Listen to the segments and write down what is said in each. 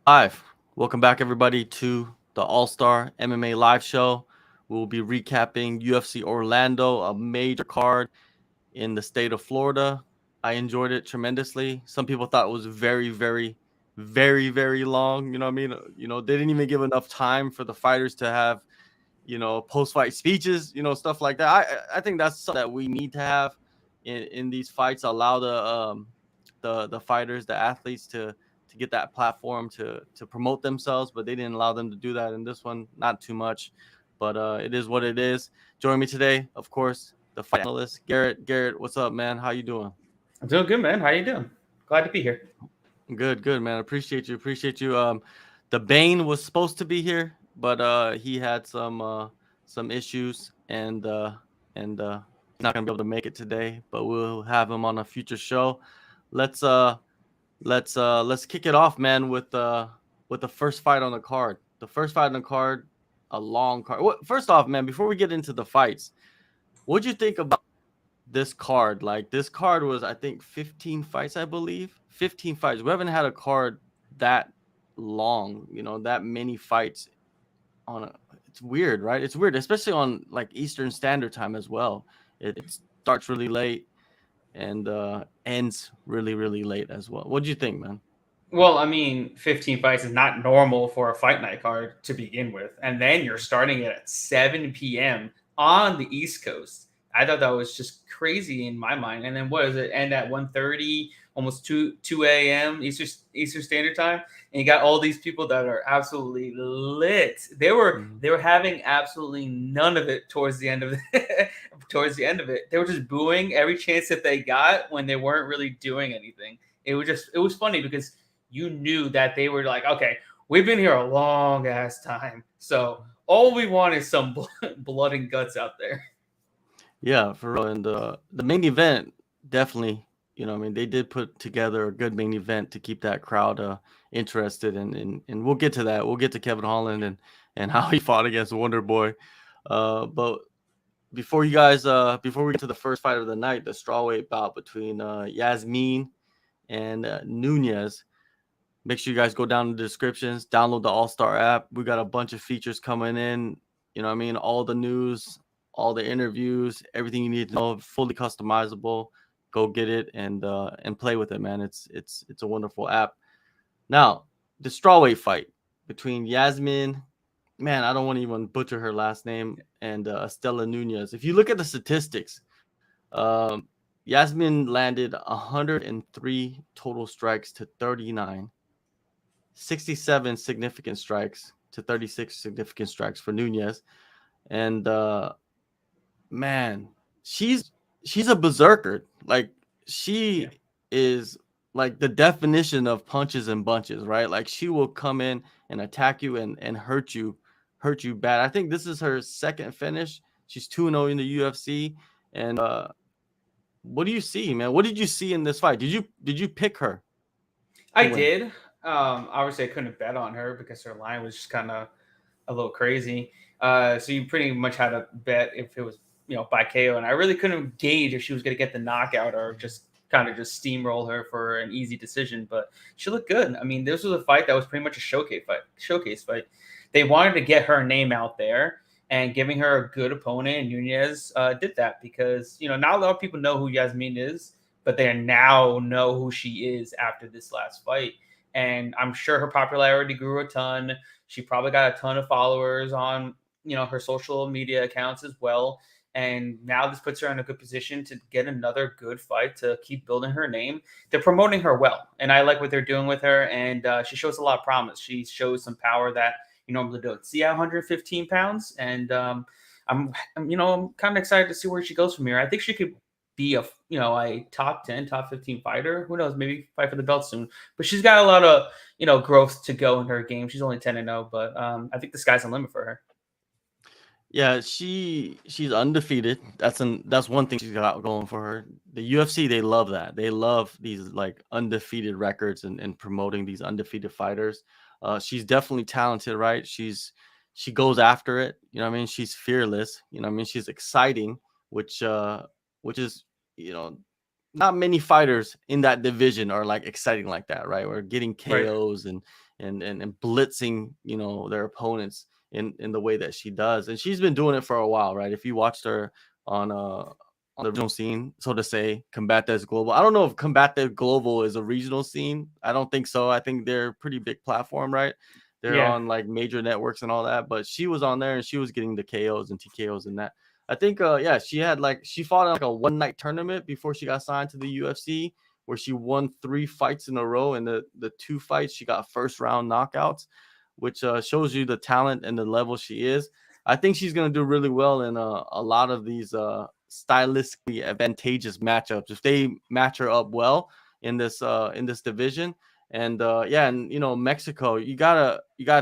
Live. Welcome back, everybody, to the AllStar MMA live show. We'll be recapping UFC Orlando, a major card in the state of Florida. I enjoyed it tremendously. Some people thought it was very long. You know what I mean? They didn't even give enough time for the fighters to have, post-fight speeches, stuff like that. I think that's something that we need to have in these fights. Allow the fighters, the athletes to get that platform to promote themselves, but they didn't allow them to do that in this one. Not too much, but it is what it is. Joining me today, of course, the fight analyst Garrett. Garrett, what's up, man? How you doing? I'm doing good, man. How you doing? Glad to be here. Good, man. Appreciate you. The Bane was supposed to be here, but he had some issues and not gonna be able to make it today. But we'll have him on a future show. Let's let's kick it off, man, with the first fight on the card. The first fight on the card, a long card. First off, man, before we get into the fights, what'd you think about this card? Like, this card was, I think, 15 fights, I believe. 15 fights. We haven't had a card that long, that many fights on a. It's weird, right? It's weird, especially on like Eastern Standard Time as well. It starts really late and ends really late as well. What do you think, man? Well, I mean, 15 fights is not normal for a fight night card to begin with. And then you're starting it at 7 p.m. on the East Coast. I thought that was just crazy in my mind. And then what does it end at 1:30, almost 2 a.m. Eastern Standard Time? And you got all these people that are absolutely lit. They were having absolutely none of it towards the end of it. Towards the end of it. They were just booing every chance that they got when they weren't really doing anything. It was funny because you knew that they were like, okay, we've been here a long ass time. So all we want is some blood and guts out there. Yeah, for real. And the main event, definitely, I mean, they did put together a good main event to keep that crowd interested, and we'll get to that. We'll get to Kevin Holland and how he fought against Wonder Boy. But before we get to the first fight of the night, the strawweight bout between Yasmin and Nunez. Make sure you guys go down in the descriptions, download the AllStar app. We got a bunch of features coming in. You know what I mean? All the news, all the interviews, everything you need to know, fully customizable. Go get it and play with it, man. It's a wonderful app. Now, the strawweight fight between Yasmin, man, I don't want to even butcher her last name, and Estela Nunez. If you look at the statistics, um, Yasmin landed 103 total strikes to 39. 67 significant strikes to 36 significant strikes for Nunez. And man, she's a berserker. Like, she Yeah. is like the definition of punches and bunches, right? Like, she will come in and attack you and hurt you bad. I think this is her second finish. She's 2-0 in the UFC. And what do you see, man? What did you see in this fight? Did you pick her I to win? did. Obviously, I couldn't bet on her because her line was just kind of a little crazy. So you pretty much had to bet if it was, by KO. And I really couldn't gauge if she was going to get the knockout or just steamroll her for an easy decision. But she looked good. I mean, this was a fight that was pretty much a showcase fight. They wanted to get her name out there, and giving her a good opponent. And Nunez did that because not a lot of people know who Yasmin is, but they now know who she is after this last fight. And I'm sure her popularity grew a ton. She probably got a ton of followers on her social media accounts as well. And now this puts her in a good position to get another good fight to keep building her name. They're promoting her well, and I like what they're doing with her. And she shows a lot of promise. She shows some power that you normally don't see at 115 pounds. And I'm kind of excited to see where she goes from here. I think she could be a top 10, top 15 fighter. Who knows? Maybe fight for the belt soon. But she's got a lot of growth to go in her game. She's only 10-0, but I think the sky's the limit for her. Yeah, she's undefeated. That's one thing she's got going for her. The UFC, they love that. They love these like undefeated records and promoting these undefeated fighters. She's definitely talented, right? She goes after it. You know what I mean? She's fearless. You know what I mean? She's exciting, which is, not many fighters in that division are like exciting like that, right? We're getting Right. KOs and blitzing, their opponents in the way that she does. And she's been doing it for a while, right? If you watched her on the regional scene, so to say, Combates Global. I don't know if Combates Global is a regional scene. I don't think so. I think they're a pretty big platform, right? They're Yeah. on like major networks and all that. But she was on there and she was getting the KOs and TKOs and that. I think, she fought in like a one-night tournament before she got signed to the UFC, where she won 3 fights in a row. And the 2 fights, she got first-round knockouts, which shows you the talent and the level she is. I think she's going to do really well in a lot of these stylistically advantageous matchups if they match her up well in this division. And Mexico, you gotta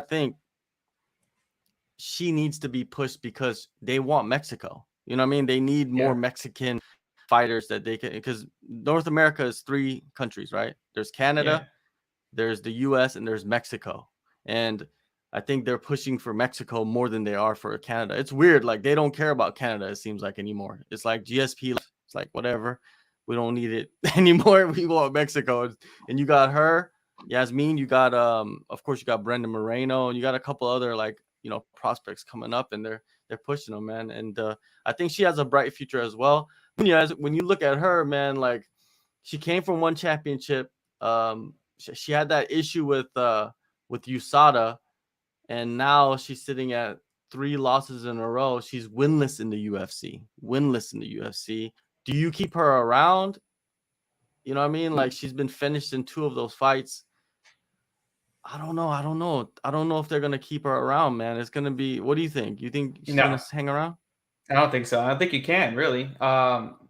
think she needs to be pushed because they want Mexico. You know what I mean? They need more Yeah. Mexican fighters that they can, because North America is 3 countries, right? There's Yeah. Canada, there's the US, and there's Mexico. And I think they're pushing for Mexico more than they are for Canada. It's weird. Like, they don't care about Canada, it seems like, anymore. It's like GSP, it's like, whatever. We don't need it anymore. We want Mexico. And you got her, Yasmin. You got, of course, you got Brendan Moreno. And you got a couple other, like, prospects coming up, and they're pushing them, man. And I think she has a bright future as well. When you look at her, man, like, she came from one championship. She had that issue with USADA, and now she's sitting at 3 losses in a row. She's winless in the UFC. Winless in the UFC. Do you keep her around? You know what I mean? Like, she's been finished in 2 of those fights. I don't know. I don't know if they're gonna keep her around, man. It's gonna be. What do you think? You think she's No, gonna hang around? I don't think so. I don't think you can really.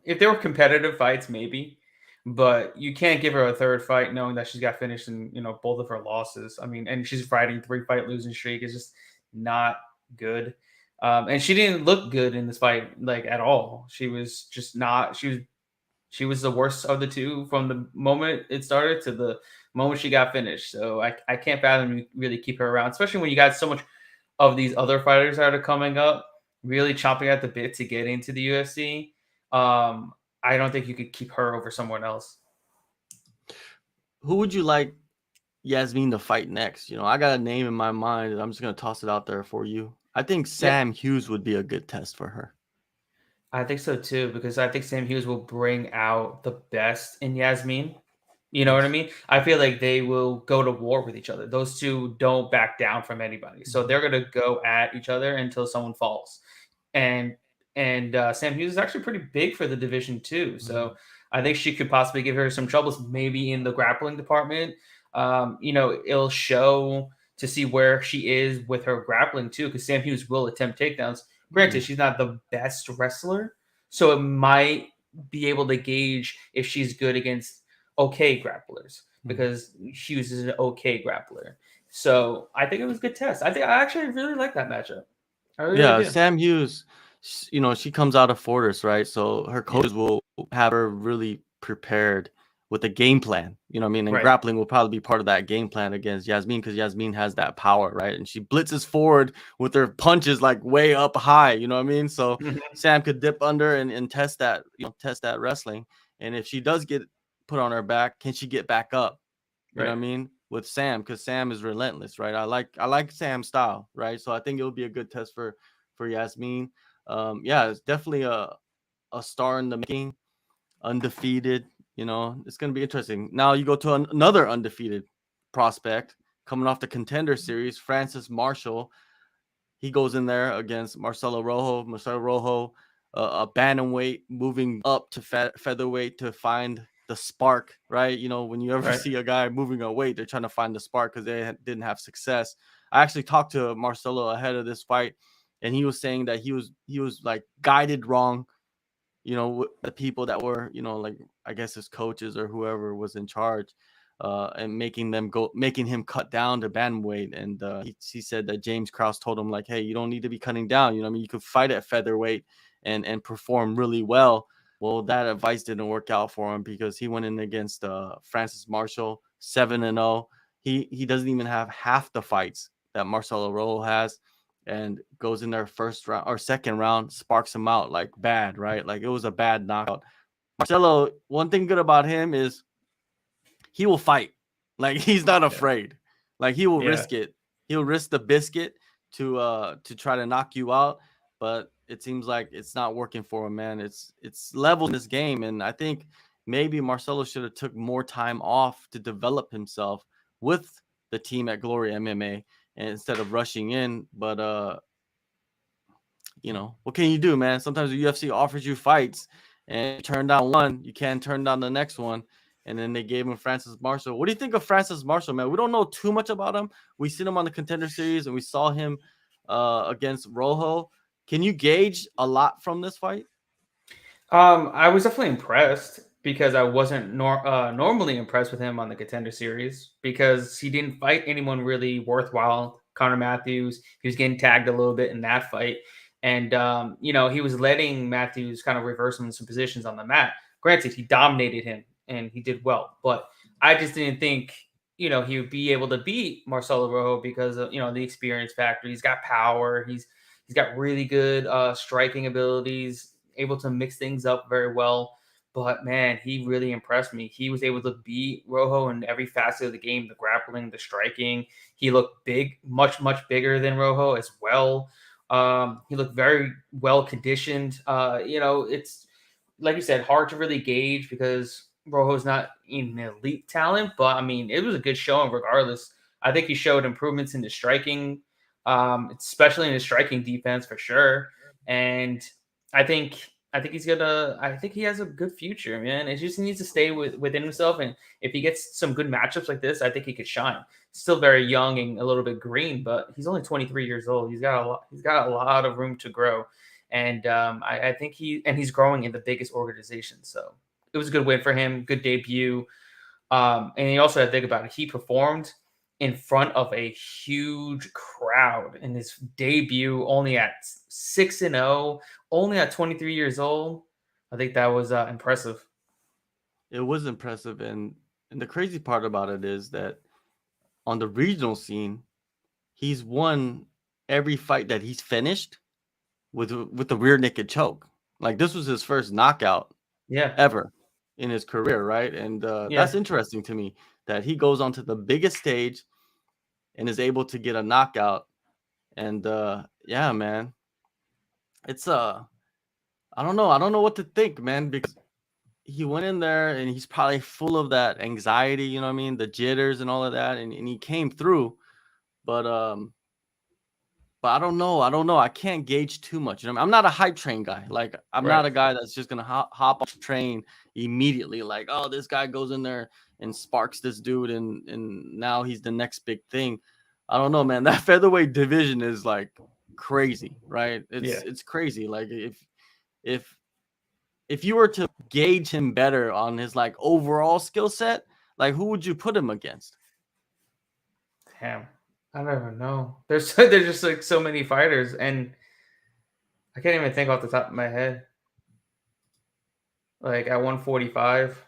If they were competitive fights, maybe, but you can't give her a third fight knowing that she's got finished in both of her losses. I mean, and she's fighting 3-fight losing streak is just not good. And she didn't look good in this fight, like, at all. She was just not. She was the worst of the 2 from the moment it started to the moment she got finished. So I can't fathom you really keep her around, especially when you got so much of these other fighters that are coming up, really chomping at the bit to get into the UFC. I don't think you could keep her over someone else. Who would you like Yasmin to fight next? I got a name in my mind, and I'm just gonna toss it out there for you. I think Yeah, Sam Hughes would be a good test for her. I think so too, because I think Sam Hughes will bring out the best in Yasmin. You know what I Yes. mean? I feel like they will go to war with each other. Those 2 don't back down from anybody. So they're going to go at each other until someone falls. And Sam Hughes is actually pretty big for the division too. Mhm. So I think she could possibly give her some troubles, maybe in the grappling department. It'll show to see where she is with her grappling too, because Sam Hughes will attempt takedowns. Granted, Yeah. she's not the best wrestler, so it might be able to gauge if she's good against okay grapplers, Mhm. because Hughes is an okay grappler. So I think it was a good test. I actually really like that matchup. I really Yeah, do. Sam Hughes, she comes out of Fortis, right? So her Yeah. coaches will have her really prepared with a game plan. You know what I mean? And Right. grappling will probably be part of that game plan against Yasmin, because Yasmin has that power, right? And she blitzes forward with her punches like way up high. You know what I mean? So Mhm. Sam could dip under and test that, test that wrestling. And if she does get put on her back, can she get back up? You know Right. what I mean? With Sam, because Sam is relentless, right? I like Sam's style, right? So I think it'll be a good test for Yasmin. Yeah, it's definitely a star in the making, undefeated. It's gonna be interesting. Now you go to another undefeated prospect coming off the Contender Series, Francis Marshall. He goes in there against Marcelo Rojo. Marcelo Rojo, a bantamweight, moving up to featherweight to find the spark, right? When you ever Right. see a guy moving a weight, they're trying to find the spark because they didn't have success. I actually talked to Marcelo ahead of this fight, and he was saying that he was like guided wrong, the people that were, like, I guess his coaches or whoever was in charge, and making him cut down to bantamweight. And he said that James Krause told him, like, hey, you don't need to be cutting down. I mean, you could fight at featherweight and perform really well. Well, that advice didn't work out for him, because he went in against Francis Marshall, 7-0. He doesn't even have half the fights that Marcelo Rojo has, and goes in there first round or second round, sparks him out like bad, right? Like, it was a bad knockout. Marcelo, one thing good about him is he will fight. Like, he's not Yeah. afraid. Like he will Yeah. risk it. He'll risk the biscuit to try to knock you out, but it seems like it's not working for him, man. It's level in this game, and I think maybe Marcelo should have took more time off to develop himself with the team at Glory MMA and instead of rushing in. But what can you do, man? Sometimes the UFC offers you fights and you turn down one, you can't turn down the next one. And then they gave him Francis Marshall. What do you think of Francis Marshall, man? We don't know too much about him. We seen him on the Contender Series and we saw him against Rojo. Can you gauge a lot from this fight? I was definitely impressed because I wasn't normally impressed with him on the Contender Series because he didn't fight anyone really worthwhile. Connor Matthews, he was getting tagged a little bit in that fight, and he was letting Matthews kind of reverse him in some positions on the mat. Granted, he dominated him and he did well, but I just didn't think he would be able to beat Marcelo Rojo because of the experience factor. He's got power. He's got really good striking abilities, able to mix things up very well. But man, he really impressed me. He was able to beat Rojo in every facet of the game, the grappling, the striking. He looked big, much, much bigger than Rojo as well. He looked very well conditioned. It's like you said, hard to really gauge because Rojo's not an elite talent, but I mean, it was a good showing regardless. I think he showed improvements in his striking, especially in his striking defense for sure. And I think I think he has a good future, man. It just needs to stay within himself, and if he gets some good matchups like this, I think he could shine. Still very young and a little bit green, but he's only 23 years old. He's got a lot of room to grow, and I think he's growing in the biggest organization. So it was a good win for him, good debut. And you also have to think about it. He performed in front of a huge crowd in his debut, only at 6-0, only at 23 years old. I think that was impressive. It was impressive, and the crazy part about it is that on the regional scene, he's won every fight that he's finished with the rear naked choke. Like this was his first knockout Yeah, ever in his career, right? And that's yeah. interesting to me that he goes onto the biggest stage and is able to get a knockout. And yeah, man, it's I don't know. I don't know what to think, man, because he went in there and he's probably full of that anxiety, you know what I mean? The jitters and all of that. And he came through. But I don't know. I don't know. I can't gauge too much. You know, I'm not a hype train guy. Like, I'm Right. not a guy that's just gonna hop on the train immediately. Like, oh, this guy goes in there and sparks this dude, and now he's the next big thing. I don't know, man. That featherweight division is like crazy, right? Yeah. It's crazy. Like, if if you were to gauge him better on his like overall skill set, like who would you put him against? Damn. I don't even know. There's just like so many fighters, and I can't even think off the top of my head. Like at 145.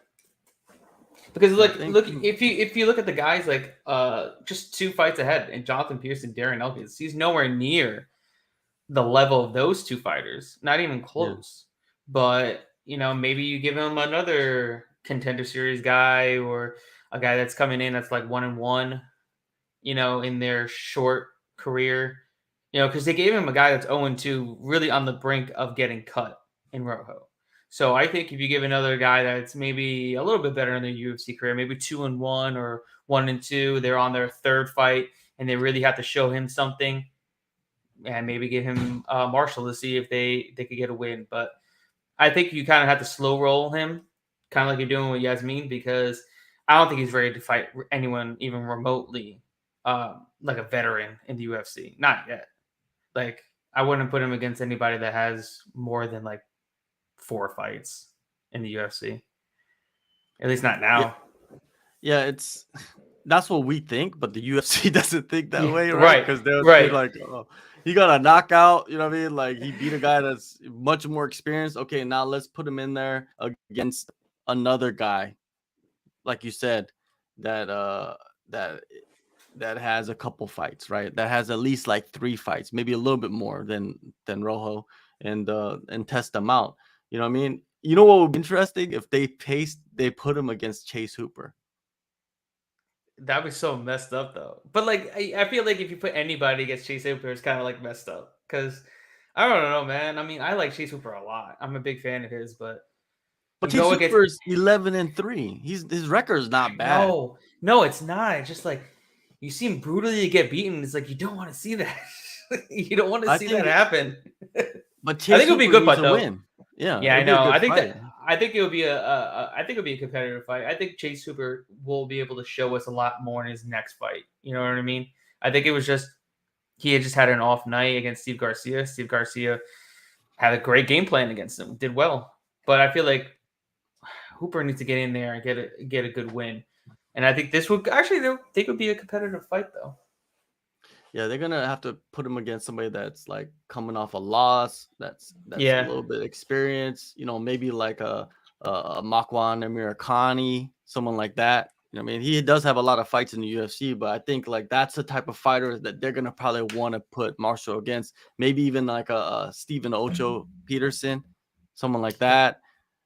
Because I look, think if you look at the guys like just 2 fights ahead, and Jonathan Pierce and Darren Elkins, he's nowhere near the level of those two fighters, not even yeah. close. But maybe you give him another contender series guy or a guy that's coming in that's like 1-1, in their short career, because they gave him a guy that's 0-2, really on the brink of getting cut in Rojo. So I think if you give another guy that's maybe a little bit better in their UFC career, maybe 2-1 or 1-2, they're on their third fight and they really have to show him something, and maybe give him Marshall to see if they could get a win. But I think you kind of have to slow roll him, kind of like you're doing with Yasmin, because I don't think he's ready to fight anyone even remotely like a veteran in the UFC. Not yet. Like I wouldn't put him against anybody that has more than like 4 fights in the UFC. At least not Yeah. now. Yeah, that's what we think, but the UFC doesn't think that Yeah, way, right? right, Because they're right. like, oh, he got a knockout, you know what I mean? Like he beat a guy that's much more experienced. Okay, now let's put him in there against another guy, like you said, that that that has a couple fights, right? That has at least like 3 fights, maybe a little bit more than Rojo, and test them out. You know what I mean? You know what would be interesting if they put him against Chase Hooper. That'd be so messed up though. But like, I feel like if you put anybody against Chase Hooper, it's kind of like messed up because I don't know, man. I mean, I like Chase Hooper a lot. I'm a big fan of his, but But you Chase go against. Hooper's 11-3. His record is not bad. No, it's not. It's just like you see him brutally get beaten. It's like you don't want to see that. You don't want to I see that think, happen. but I Chase think it'll be a Hooper good needs fight a though. win. Yeah, Yeah, I it'll be a know. good fight. I think it would be I think it'll be a competitive fight. I think Chase Hooper will be able to show us a lot more in his next fight. You know what I mean? I think it was just he had just had an off night against Steve Garcia. Steve Garcia had a great game plan against him, did well. But I feel like Hooper needs to get in there and get a good win. And I think this would actually they could be a competitive fight though. Yeah, they're gonna have to put him against somebody that's like coming off a loss, that's a Yeah. little bit experienced, maybe like a Makwan Amirkhani, someone like that. I mean, he does have a lot of fights in the UFC, but I think like that's the type of fighter that they're gonna probably want to put Marshall against. Maybe even like a Stephen Ocho Peterson, someone like that.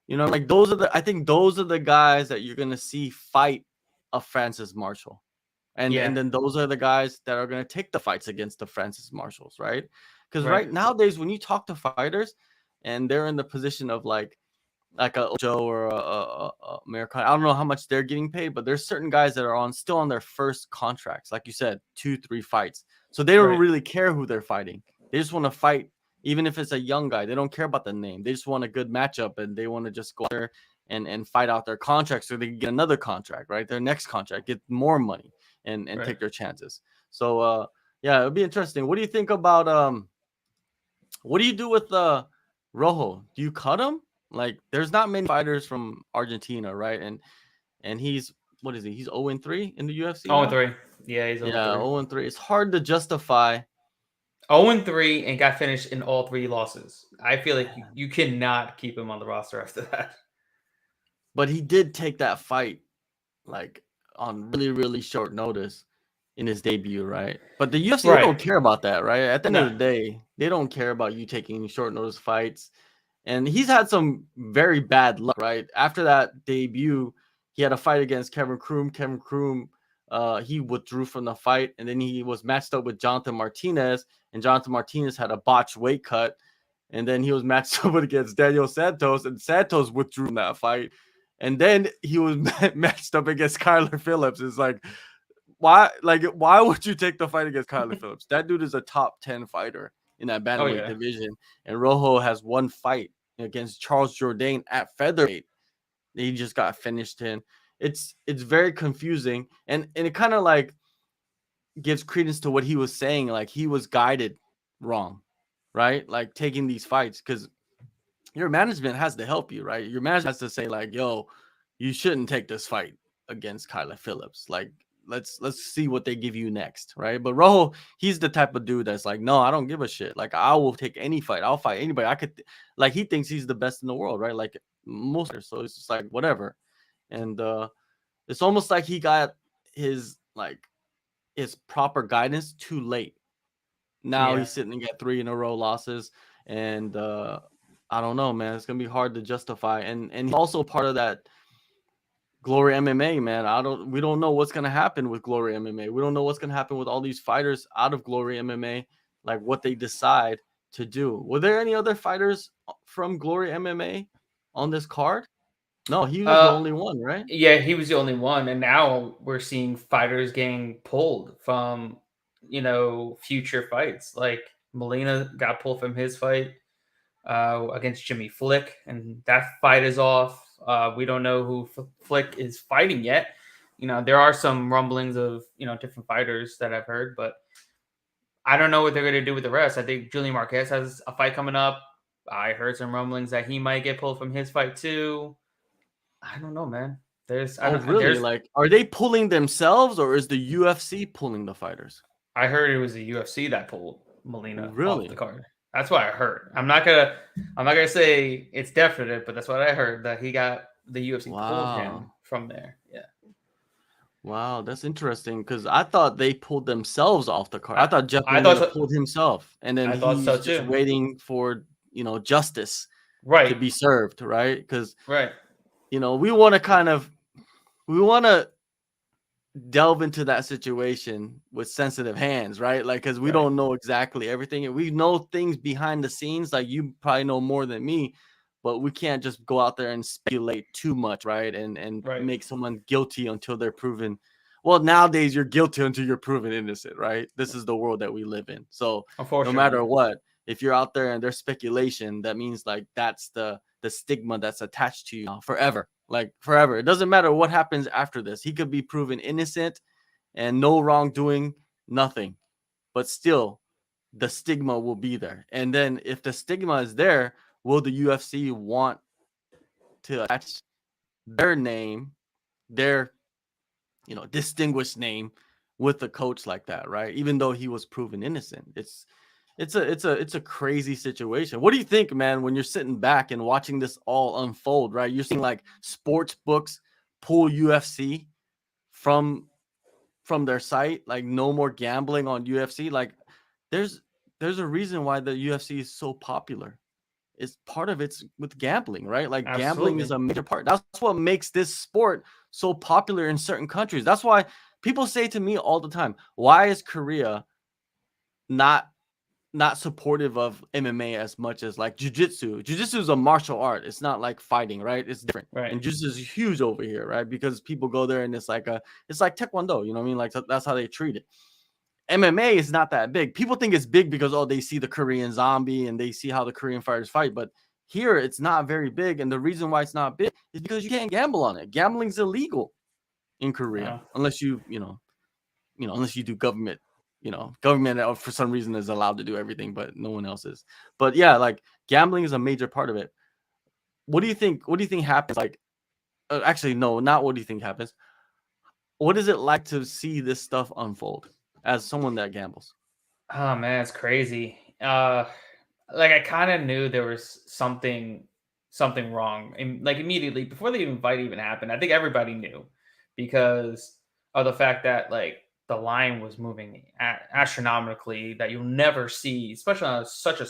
Like I think those are the guys that you're gonna see fight a Francis Marshall. And then those are the guys that are going to take the fights against the Francis Marshalls, right? Because right nowadays, when you talk to fighters and they're in the position of like a Joe or a American, I don't know how much they're getting paid, but there's certain guys that are still on their first contracts, like you said, 2-3 fights. So they don't really care who they're fighting. They just want to fight, even if it's a young guy. They don't care about the name. They just want a good matchup, and they want to just go there and fight out their contract so they can get another contract, right? Their next contract, get more money. And take their chances. So yeah, it'll be interesting. What do you think about what do you do with Rojo? Do you cut him? Like, there's not many fighters from Argentina, right? And he's what is he? He's 0-3 in the UFC. 0-3. Yeah, he's 0-3. Yeah, 0-3. It's hard to justify. 0-3 and got finished in all 3 losses. I feel like you cannot keep him on the roster after that. But he did take that fight like on really, really short notice in his debut, right? But the UFC they don't care about that, right? At the end of the day, they don't care about you taking short notice fights. And he's had some very bad luck, right? After that debut, he had a fight against Kevin Kroom. Kevin Kroom, he withdrew from the fight, and then he was matched up with Jonathan Martinez, and Jonathan Martinez had a botched weight cut, and then he was matched up against Daniel Santos, and Santos withdrew from that fight. And then he was matched up against Kyler Phillips. It's like, why would you take the fight against Kyler Phillips? That dude is a top 10 fighter in that bantamweight division. And Rojo has one fight against Charles Jourdain at featherweight. He just got finished in. It's very confusing. And it kind of like gives credence to what he was saying. Like, he was guided wrong, right? Like, taking these fights, because your management has to help you, right? Your management has to say like, yo, you shouldn't take this fight against Kyler Phillips. Like, let's see what they give you next, right? But Rojo, he's the type of dude that's like, no, I don't give a shit. Like, I will take any fight. I'll fight anybody. I could, like, he thinks he's the best in the world, right? Like most. So it's just like whatever. And it's almost like he got his proper guidance too late. Now he's sitting at 3 in a row losses, and I don't know, man. It's gonna be hard to justify, and he's also part of that Glory MMA, man. We don't know what's gonna happen with Glory MMA. We don't know what's gonna happen with all these fighters out of Glory MMA, like what they decide to do. Were there any other fighters from Glory MMA on this card? No, he was the only one, right? Yeah, he was the only one, and now we're seeing fighters getting pulled from, future fights. Like Molina got pulled from his fight against Jimmy Flick, and that fight is off. We don't know who Flick is fighting yet. There are some rumblings of different fighters that I've heard, but I don't know what they're going to do with the rest. I think Julian Marquez has a fight coming up. I heard some rumblings that he might get pulled from his fight too. I don't know, man. Like, are they pulling themselves, or is the UFC pulling the fighters? I heard it was the UFC that pulled Molina off the card. That's what I heard. I'm not gonna say it's definite, but that's what I heard, that he got the UFC pulled him from there. Yeah. Wow, that's interesting, because I thought they pulled themselves off the card. I thought Jeff pulled himself, and then he's just waiting for justice to be served, right? Because we want to delve into that situation with sensitive hands, right? Like, because we Right. don't know exactly everything, and we know things behind the scenes. Like, you probably know more than me, but we can't just go out there and speculate too much, right? And Right. make someone guilty until they're proven. Well, nowadays you're guilty until you're proven innocent, right? This is the world that we live in. So no matter Unfortunately. what, if you're out there and there's speculation, that means like that's the stigma that's attached to you forever. Like forever. It doesn't matter what happens after this. He could be proven innocent and no wrongdoing, nothing. But still, the stigma will be there. And then if the stigma is there, will the UFC want to attach their name, their distinguished name with a coach like that, right? Even though he was proven innocent. It's a crazy situation. What do you think, man, when you're sitting back and watching this all unfold, right? You're seeing like sports books pull UFC from their site, like no more gambling on UFC. Like there's a reason why the UFC is so popular. It's part of it's with gambling, right? Like gambling is Absolutely. a major part. That's what makes this sport so popular in certain countries. That's why people say to me all the time, why is Korea not supportive of MMA as much as like jujitsu? Jujitsu is a martial art. It's not like fighting, right? It's different. Right. And jujitsu is huge over here, right? Because people go there and it's like taekwondo, you know what I mean? Like that's how they treat it. MMA is not that big. People think it's big because they see the Korean Zombie and they see how the Korean fighters fight, but here it's not very big. And the reason why it's not big is because you can't gamble on it. Gambling's illegal in Korea unless unless you do government. Government for some reason is allowed to do everything, but no one else is. But yeah, like gambling is a major part of it. What do you think? What do you think happens? Like, actually, no, not what do you think happens. What is it like to see this stuff unfold as someone that gambles? Oh man, it's crazy. Like I kind of knew there was something wrong, and like immediately before the fight even happened. I think everybody knew because of the fact that like the line was moving astronomically that you'll never see, especially on such a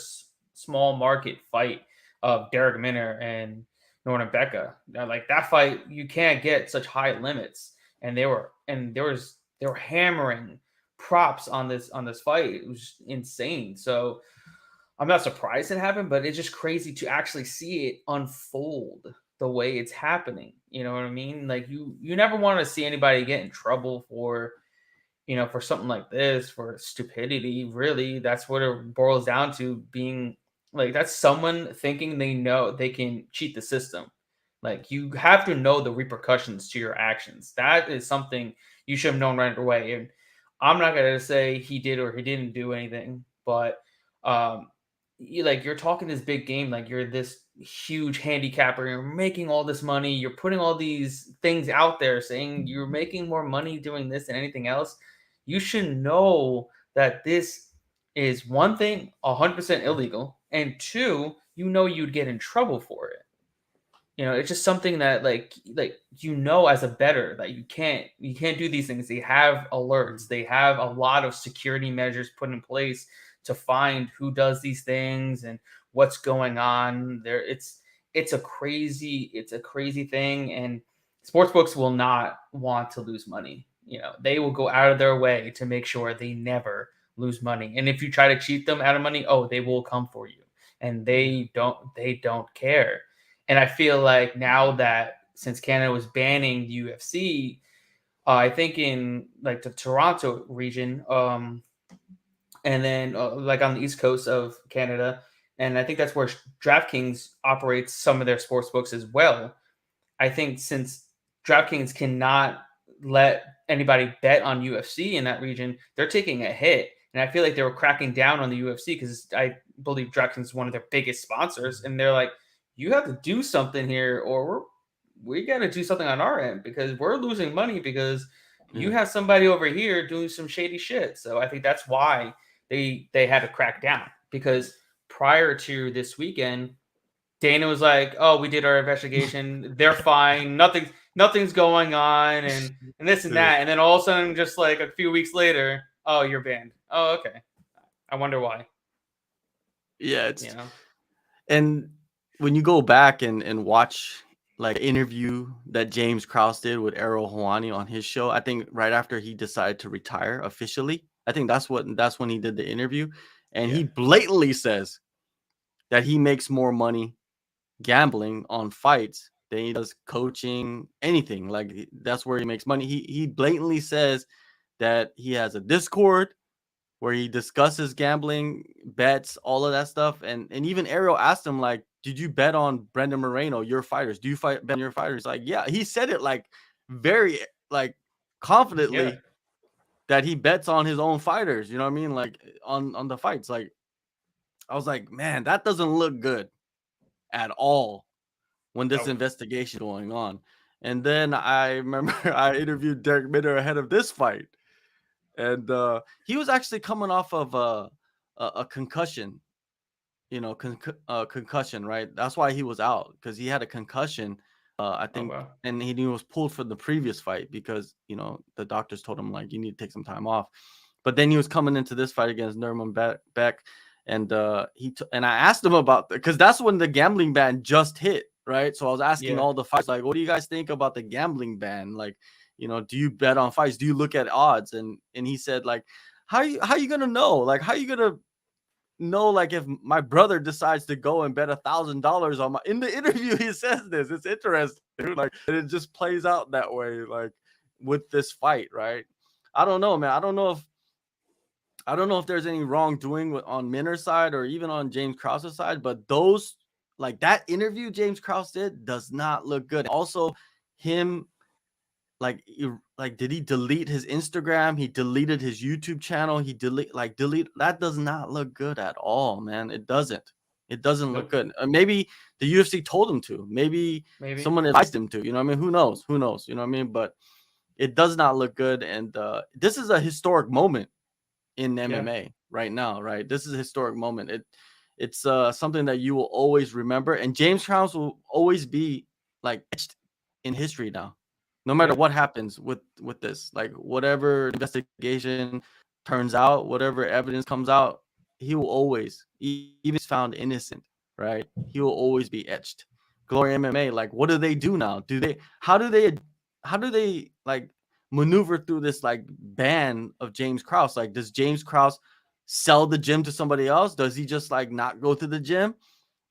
small market fight of Derek Minner and Norton Becca. Like that fight, you can't get such high limits, and they were hammering props on this fight. It was insane. So I'm not surprised it happened, but it's just crazy to actually see it unfold the way it's happening. You know what I mean? Like you never want to see anybody get in trouble for for something like this, for stupidity. Really, that's what it boils down to. Being like that's someone thinking they know they can cheat the system. Like you have to know the repercussions to your actions. That is something you should have known right away. And I'm not gonna say he did or he didn't do anything, but um, you're talking this big game, like you're this huge handicapper, you're making all this money, you're putting all these things out there saying you're making more money doing this than anything else. You should know that this is one thing 100% illegal, and two, you'd get in trouble for it. It's just something that as a bettor that you can't do these things. They have alerts. They have a lot of security measures put in place to find who does these things and what's going on. It's a crazy thing, and sportsbooks will not want to lose money. They will go out of their way to make sure they never lose money. And if you try to cheat them out of money, they will come for you. And they don't care. And I feel like now that since Canada was banning the UFC, I think in like the Toronto region, and then like on the east coast of Canada, and I think that's where DraftKings operates some of their sports books as well. I think since DraftKings cannot let anybody bet on UFC in that region, they're taking a hit. And I feel like they were cracking down on the UFC because I believe DraftKings is one of their biggest sponsors. And they're like, you have to do something here, or we got to do something on our end because we're losing money because you Yeah. have somebody over here doing some shady shit. So I think that's why they had to crack down, because prior to this weekend, Dana was like, "Oh, we did our investigation. They're fine. Nothing's going on, and this and Yeah. that." And then all of a sudden, just like a few weeks later, "Oh, you're banned." Oh, okay. I wonder why. Yeah, You know? and when you go back and watch like interview that James Krause did with Errol Hawani on his show. I think right after he decided to retire officially. I think that's when he did the interview, and he blatantly says that he makes more money gambling on fights than he does coaching anything. Like that's where he makes money. He blatantly says that he has a Discord where he discusses gambling, bets, all of that stuff. And even Ariel asked him, like, did you bet on Brendan Moreno, your fighters? Do you bet on your fighters? Like, yeah, he said it like very like confidently that he bets on his own fighters. You know what I mean? Like on the fights. Like, I was like, man, that doesn't look good at all when this investigation going on. And then I remember I interviewed Derek Minner ahead of this fight. And he was actually coming off of a concussion, concussion, right? That's why he was out, because he had a concussion, I think, and he was pulled from the previous fight because, the doctors told him, like, you need to take some time off. But then he was coming into this fight against Nurman Beck, and and I asked him about that because that's when the gambling ban just hit, right? So I was asking all the fights, like, what do you guys think about the gambling ban? Like, do you bet on fights? Do you look at odds? And he said, like, how you gonna know? Like, how you gonna know, like, if my brother decides to go and bet $1,000 on in the interview, he says this. It's interesting, like, and it just plays out that way, like with this fight, right? I don't know, man. I don't know if there's any wrongdoing on Minner's side or even on James Krause's side, but those, like, that interview James Krause did does not look good. Also, him, like, did he delete his Instagram? He deleted his YouTube channel. He delete. That does not look good at all, man. It doesn't look good. Maybe the UFC told him to. Maybe someone advised him to. You know what I mean? Who knows? You know what I mean? But it does not look good. And this is a historic moment in MMA right now, right? This is a historic moment. It's something that you will always remember, and James Krause will always be, like, etched in history now, no matter what happens with this. Like, whatever investigation turns out, whatever evidence comes out, he will always, even if he's found innocent, right, he will always be etched. Glory MMA, like, what do they do now? How do they like maneuver through this, like, ban of James Krause? Like, does James Krause sell the gym to somebody else? Does he just, like, not go to the gym?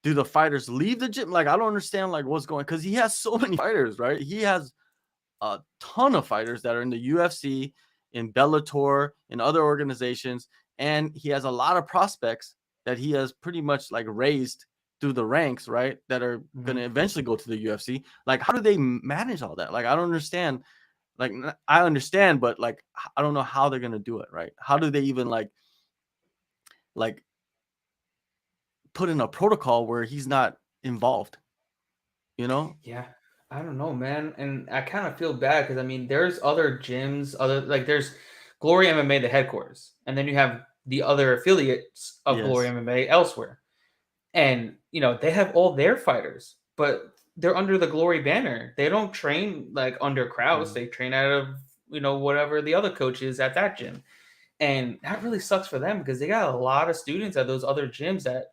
Do the fighters leave the gym? Like, I don't understand, like, what's going, because he has so many fighters, right? He has a ton of fighters that are in the UFC, in Bellator, in other organizations, and he has a lot of prospects that he has pretty much, like, raised through the ranks, right, that are going to eventually go to the UFC. Like, how do they manage all that? Like, I don't understand. Like, I understand, but, like, I don't know how they're going to do it, right? How do they even, like put in a protocol where he's not involved, Yeah, I don't know, man. And I kind of feel bad because, I mean, there's other gyms, there's Glory MMA, the headquarters, and then you have the other affiliates of Glory MMA elsewhere. And, they have all their fighters, but they're under the Glory banner. They don't train, like, under Krause. They train out of, whatever the other coach is at that gym. And that really sucks for them because they got a lot of students at those other gyms that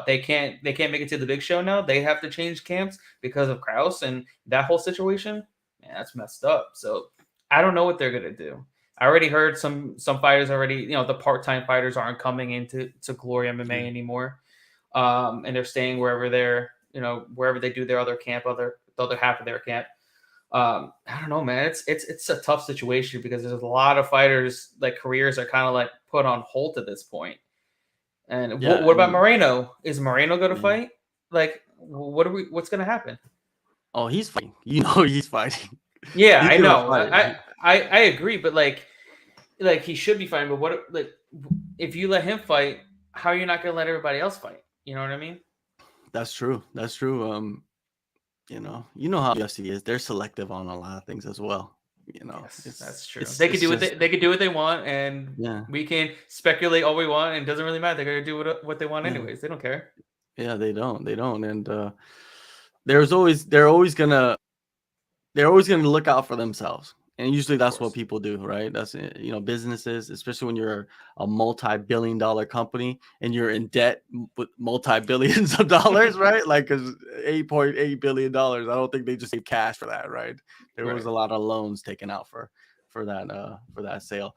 they can't make it to the big show now. They have to change camps because of Krause and that whole situation. Man, that's messed up. So I don't know what they're gonna do. I already heard some fighters already, the part-time fighters aren't coming into Glory MMA anymore. And they're staying wherever wherever they do their other camp, the other half of their camp. I don't know, man. It's a tough situation because there's a lot of fighters, like, careers are kind of, like, put on hold at this point. And what about Moreno? Is Moreno going to fight? Like, what's going to happen? Oh, he's fighting. He's fighting. Yeah, I know. I agree, but like he should be fighting. But if you let him fight, how are you not going to let everybody else fight? You know what I mean? That's true. You know how UFC is. They're selective on a lot of things as well. Yes, that's true. They can do what they want, and we can speculate all we want, and it doesn't really matter. They're gonna do what they want anyways. They don't care. Yeah, they don't, and they're always gonna look out for themselves. And usually Of that's what course. people do, right? That's, businesses, especially when you're a multi-billion-dollar company and you're in debt with multi-billions of dollars, right? Like, because $8.8 billion, I don't think they just gave cash for that, right? There was Right. a lot of loans taken out for that sale.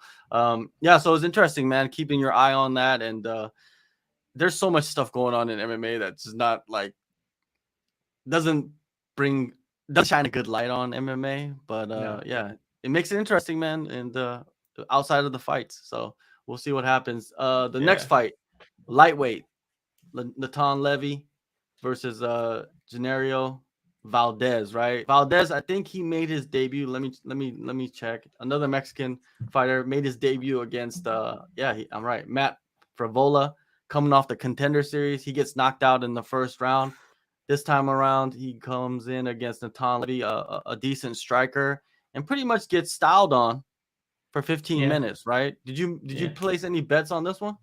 Yeah, so it's interesting, man. Keeping your eye on that, and there's so much stuff going on in MMA that's just not like doesn't bring doesn't shine a good light on MMA, but No. yeah, it makes it interesting, man. And outside of the fights, so we'll see what happens. The next Yeah. fight, lightweight, Natan Levy versus Gennario Valdez, right? Valdez, I think he made his debut. Let me check. Another Mexican fighter made his debut against I'm right, Matt Frivola, coming off the Contender Series. He gets knocked out in the first round. This time around, he comes in against Natan Levy, a decent striker, and pretty much gets styled on for 15 Yeah. minutes, right? Did you Yeah. place any bets on this one?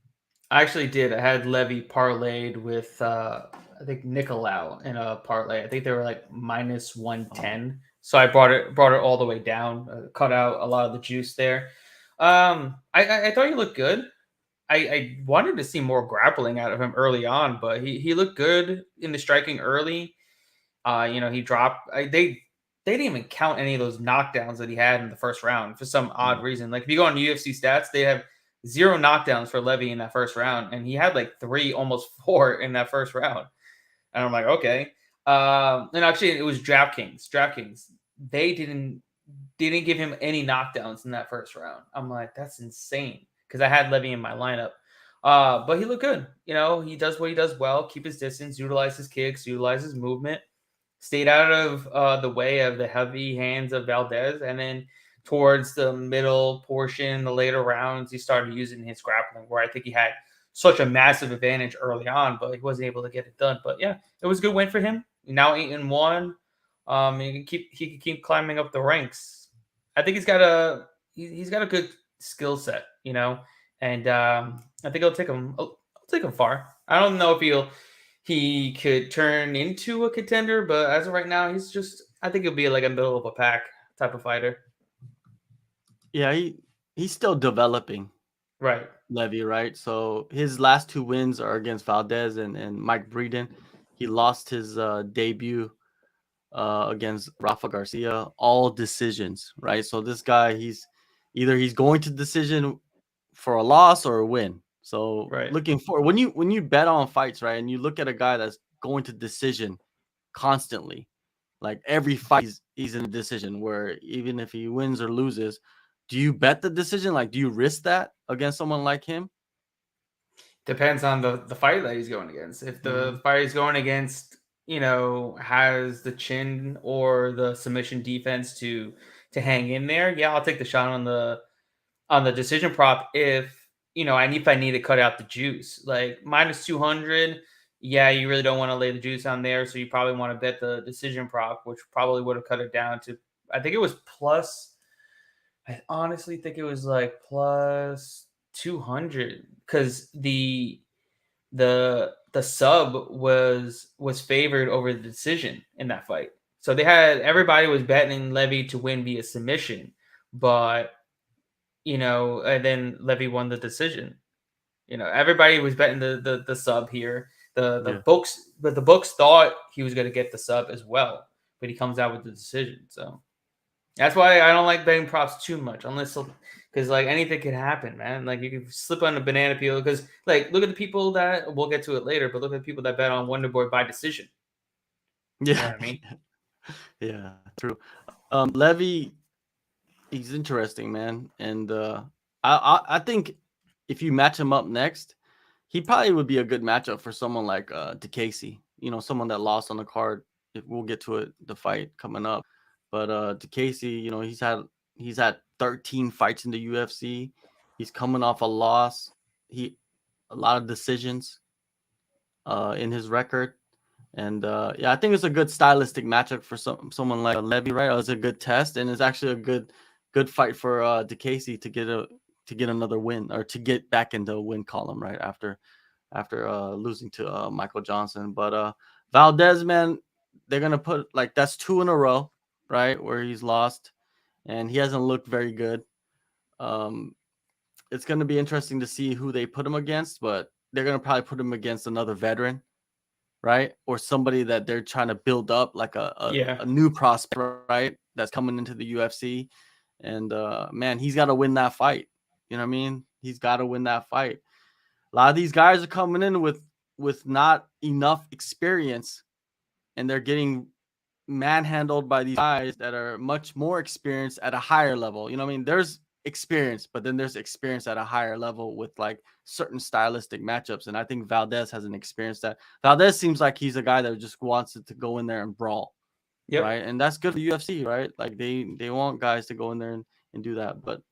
I actually did. I had Levy parlayed with I think Nicolau in a parlay. I think they were like minus Oh, 110. So I brought it all the way down, cut out a lot of the juice there. I thought he looked good. I wanted to see more grappling out of him early on, but he looked good in the striking early. He dropped. They didn't even count any of those knockdowns that he had in the first round for some odd yeah. reason. Like if you go on UFC stats, they have zero knockdowns for Levy in that first round, and he had like three, almost four in that first round. And I'm like, okay. And actually, it was DraftKings. DraftKings, they didn't give him any knockdowns in that first round. I'm like, that's insane because I had Levy in my lineup. But he looked good. He does what he does well: keep his distance, utilize his kicks, utilize his movement, stayed out of the way of the heavy hands of Valdez, and then towards the middle portion, the later rounds, he started using his grappling, where I think he had such a massive advantage early on, but he wasn't able to get it done. But yeah, it was a good win for him. Now 8-1. He can keep climbing up the ranks. I think he's got a good skill set, and I think I'll take him far. I don't know if he could turn into a contender, but as of right now, I think he'll be like a middle of a pack type of fighter. Yeah, he's still developing, Right. Levy, right? So his last two wins are against Valdez and Mike Breeden. He lost his debut against Rafa Garcia, all decisions, right? So this guy, he's going to decision for a loss or a win. So Right. looking for when you bet on fights, right, and you look at a guy that's going to decision constantly, like every fight he's in a decision where even if he wins or loses, do you bet the decision? Like, do you risk that against someone like him? Depends on the fight that he's going against. If Mm-hmm. the fight he's going against, has the chin or the submission defense to hang in there, yeah, I'll take the shot on the decision prop if I need to cut out the juice. Like minus 200, yeah, you really don't want to lay the juice on there. So you probably want to bet the decision prop, which probably would have cut it down to, I think it was plus, I honestly think it was like plus 200 because the sub was favored over the decision in that fight. So everybody was betting Levy to win via submission, but and then Levy won the decision. Everybody was betting the sub here. The Yeah. books, but the books thought he was going to get the sub as well, but he comes out with the decision. So that's why I don't like betting props too much, unless because like anything could happen, man. Like you can slip on a banana peel because like look at the people that we'll get to it later, but look at the people that bet on Wonderboy by decision. You know Yeah. what I mean? Yeah, true. Levy, he's interesting, man. And I think if you match him up next, he probably would be a good matchup for someone like DeCasey, someone that lost on the card. If we'll get to it, the fight coming up. But DeCasey, he's had 13 fights in the UFC. He's coming off a loss. He A lot of decisions in his record. And yeah, I think it's a good stylistic matchup for someone like Levy, right? It's a good test, and it's actually a good fight for DeCasey to get another win or to get back into a win column, right? After losing to Michael Johnson. But Valdez, man, they're gonna put like that's two in a row, right? Where he's lost. and he hasn't looked very good. Um, it's going to be interesting to see who they put him against, but they're going to probably put him against another veteran, right? Or somebody that they're trying to build up, like Yeah. a new prospect, right? That's coming into the UFC. And man, he's got to win that fight. You know what I mean? He's got to win that fight. A lot of these guys are coming in with not enough experience, and they're getting manhandled by these guys that are much more experienced at a higher level. You know what I mean? There's experience, but then there's experience at a higher level with like certain stylistic matchups. And I think Valdez has an experience that Valdez seems like he's a guy that just wants it to go in there and brawl. Yep. Right. And that's good for the UFC, right? Like they want guys to go in there and do that. But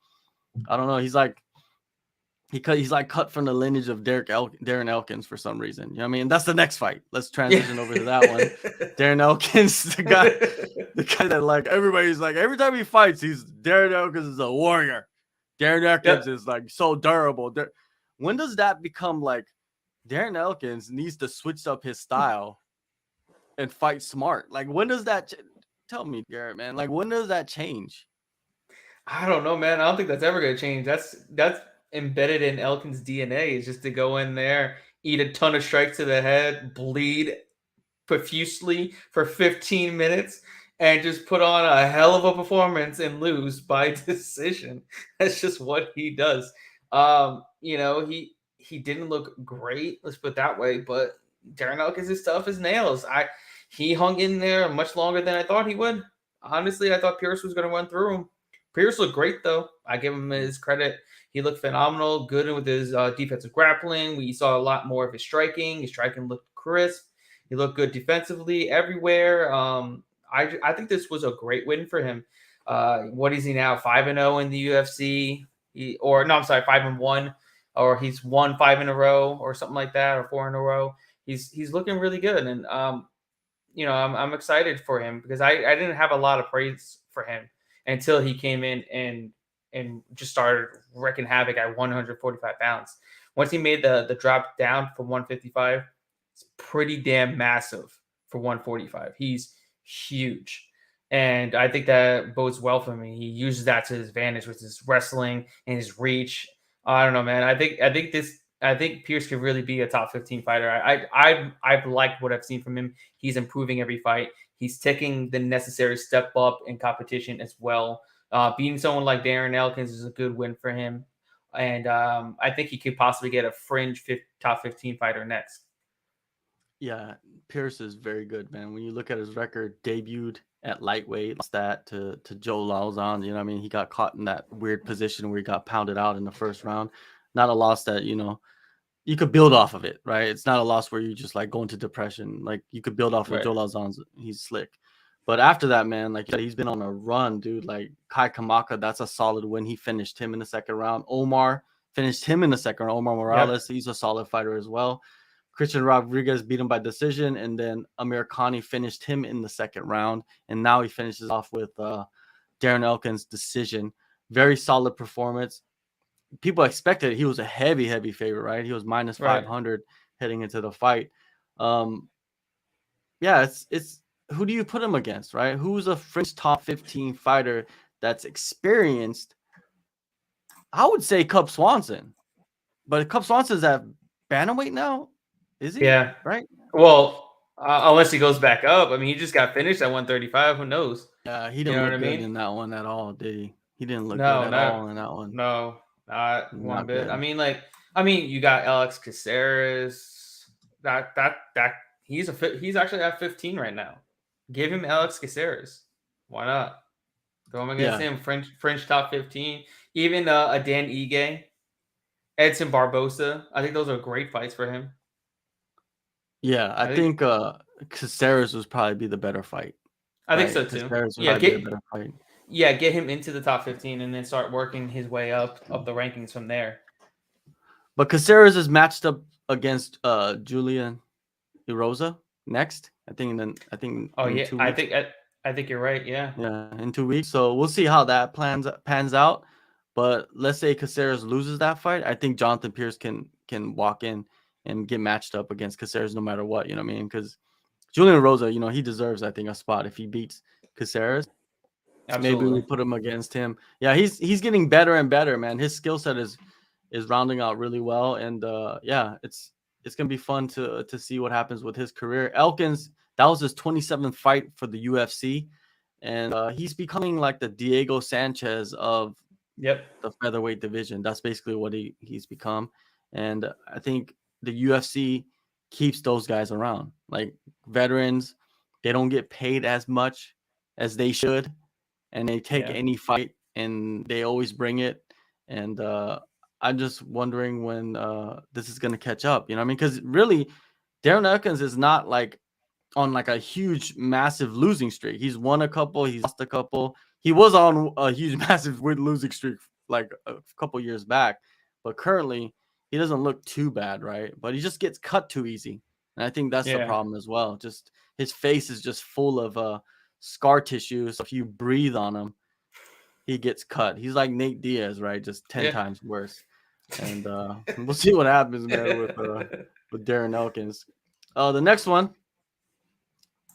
I don't know. He's like cut from the lineage of Darren Elkins for some reason. You know what I mean? That's the next fight. Let's transition over to that one. Darren Elkins, the guy that like everybody's like every time he fights, Darren Elkins is a warrior. Darren Elkins is like so durable. When does that become like Darren Elkins needs to switch up his style and fight smart? Like when does that tell me, Garrett, man? Like when does that change? I don't know, man. I don't think that's ever going to change. That's embedded in Elkin's DNA, is just to go in there, eat a ton of strikes to the head, bleed profusely for 15 minutes, and just put on a hell of a performance and lose by decision. That's just what he does. He didn't look great, let's put it that way, but Darren Elkins is tough as nails. He hung in there much longer than I thought he would. Honestly, I thought Pierce was going to run through him. Pierce looked great, though. I give him his credit. He looked phenomenal, good with his defensive grappling. We saw a lot more of his striking. His striking looked crisp. He looked good defensively everywhere. I think this was a great win for him. What is he now? 5-0 in the UFC, 5-1, or he's won 5 in a row, or something like that, or 4 in a row. He's looking really good, and I'm excited for him because I didn't have a lot of praise for him until he came in and just started wreaking havoc at 145 pounds. Once he made the drop down from 155, it's pretty damn massive for 145. He's huge. And I think that bodes well for me. He uses that to his advantage with his wrestling and his reach. I don't know, man. I think Pierce could really be a top 15 fighter. I've liked what I've seen from him. He's improving every fight. He's taking the necessary step up in competition as well. Beating someone like Darren Elkins is a good win for him. And I think he could possibly get a fringe top 15 fighter next. Yeah, Pierce is very good, man. When you look at his record, debuted at lightweight, lost that to Joe Lauzon. You know what I mean? He got caught in that weird position where he got pounded out in the first round. Not a loss that, you could build off of it, right? It's not a loss where you just like go into depression. Like you could build off of Right. Joe Lauzon's. He's slick. But after that, man, like he's been on a run, dude. Like Kai Kamaka, that's a solid win. He finished him in the second round. Omar finished him in the second round. Omar Morales, he's a solid fighter as well. Christian Rodriguez beat him by decision, and then Amir Khani finished him in the second round. And now he finishes off with Darren Elkins' decision. Very solid performance. People expected he was a heavy favorite, right? He was minus 500 heading into the fight. It's who do you put him against, right? Who's a fringe top 15 fighter that's experienced? I would say Cub Swanson, but Cub Swanson's at bantamweight now, is he? Yeah. Right. Well, unless he goes back up. I mean, he just got finished at 135. Who knows? Yeah, he didn't look good in that one at all, did he? He didn't look good at all in that one. No, not one bit. Good. I mean, you got Alex Caceres. That he's actually at 15 right now. Give him Alex Caceres. Why not? Go against him. French top 15. Even a Dan Ige, Edson Barbosa. I think those are great fights for him. Yeah, I think Caceres would probably be the better fight. I think so too. Get him into the top 15 and then start working his way up the rankings from there. But Caceres is matched up against Julian Erosa next. I think. Oh yeah, 2 weeks. I think you're right. Yeah. Yeah, in 2 weeks. So we'll see how that pans out. But let's say Caceres loses that fight, I think Jonathan Pierce can walk in and get matched up against Caceres no matter what. You know what I mean? Because Julian Erosa, he deserves, I think, a spot if he beats Caceres. Maybe we Absolutely. put him against him. Yeah, he's getting better and better, man. His skill set is rounding out really well, and yeah, it's gonna be fun to see what happens with his career. Elkins, that was his 27th fight for the UFC, and he's becoming like the Diego Sanchez of Yep. the featherweight division. That's basically what he's become, and I think the UFC keeps those guys around, like veterans. They don't get paid as much as they should, and they take Yeah. any fight and they always bring it. And I'm just wondering when this is going to catch up. You know what I mean? Because really, Darren Elkins is not like on like a huge, massive losing streak. He's won a couple, he's lost a couple. He was on a huge, massive losing streak like a couple years back, but currently he doesn't look too bad, right? But he just gets cut too easy, and I think that's the Yeah. problem as well. Just his face is just full of scar tissue. So if you breathe on him, he gets cut. He's like Nate Diaz, right? Just 10 Yeah. times worse. And we'll see what happens, man, with Darren Elkins. The next one,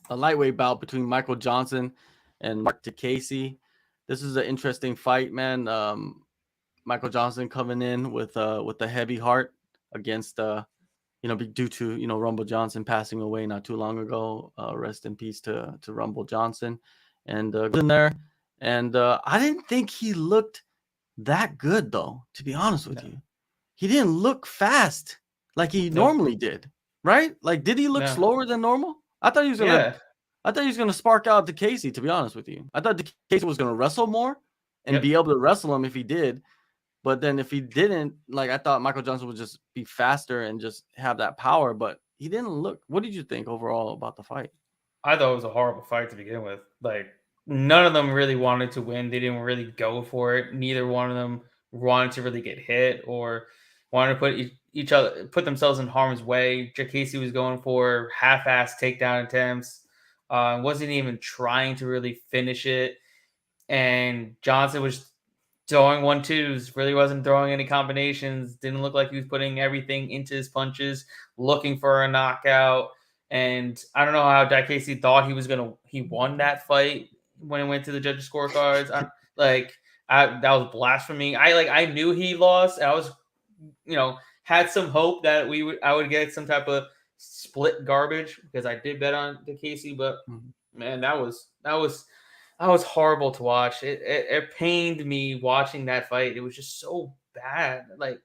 a lightweight bout between Michael Johnson and Mark DeCasey. This is an interesting fight, man. Michael Johnson coming in with a heavy heart against due to Rumble Johnson passing away not too long ago. Rest in peace to Rumble Johnson, and goes in there, and I didn't think he looked that good though. To be honest with No. you, he didn't look fast like he No. normally did. Right? Like, did he look No. slower than normal? I thought he was gonna. Yeah. I thought he was gonna spark out DeCasey. To be honest with you, I thought DeCasey was gonna wrestle more and Yep. be able to wrestle him if he did. But then if he didn't, like, I thought Michael Johnson would just be faster and just have that power, but he didn't look. What did you think overall about the fight? I thought it was a horrible fight to begin with. Like, none of them really wanted to win. They didn't really go for it. Neither one of them wanted to really get hit or wanted to put each other put themselves in harm's way. Casey was going for half-ass takedown attempts. Wasn't even trying to really finish it. And Johnson was throwing 1-2s, really wasn't throwing any combinations. Didn't look like he was putting everything into his punches, looking for a knockout. And I don't know how Casey thought he won that fight when it went to the judges' scorecards. That was blasphemy. I knew he lost. I was, had some hope that I would get some type of split garbage because I did bet on Casey, but man, that was horrible to watch. It pained me watching that fight. It was just so bad. Like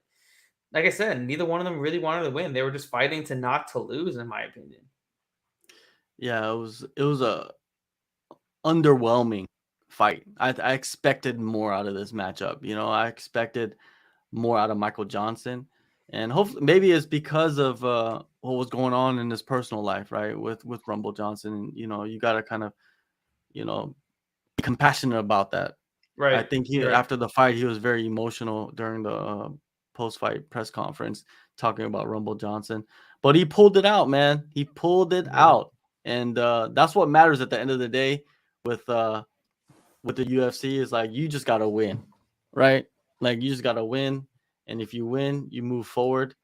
I said, neither one of them really wanted to win. They were just fighting to not to lose, in my opinion. Yeah, it was a underwhelming fight. I expected more out of this matchup. I expected more out of Michael Johnson, and hopefully maybe it's because of what was going on in his personal life, right? With Rumble Johnson, you got to kind of be compassionate about that. I Right. think Right. after the fight, he was very emotional during the post-fight press conference talking about Rumble Johnson. But he pulled it out, man. He pulled it out. And that's what matters at the end of the day with the UFC is like you just got to win, right? Like you just got to win. And if you win, you move forward.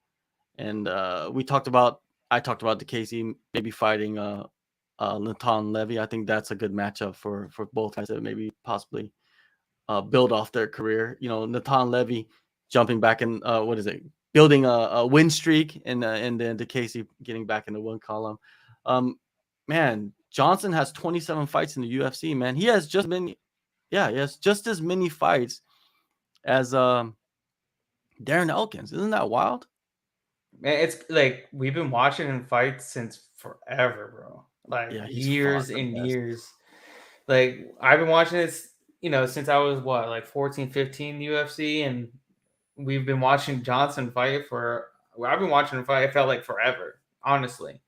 And I talked about DeCasey maybe fighting Natan Levy. I think that's a good matchup for both guys to maybe possibly build off their career. Natan Levy jumping back in building a win streak, and then DeCasey getting back in the win column. Man, Johnson has 27 fights in the UFC. Man, he has just as many fights as Darren Elkins. Isn't that wild? Man, it's like we've been watching him fight since forever, bro. Like Yeah, he's fought years the and best. years. Like I've been watching this, since I was 14, 15 UFC, and we've been watching Johnson fight I've been watching him fight, it felt like forever, honestly,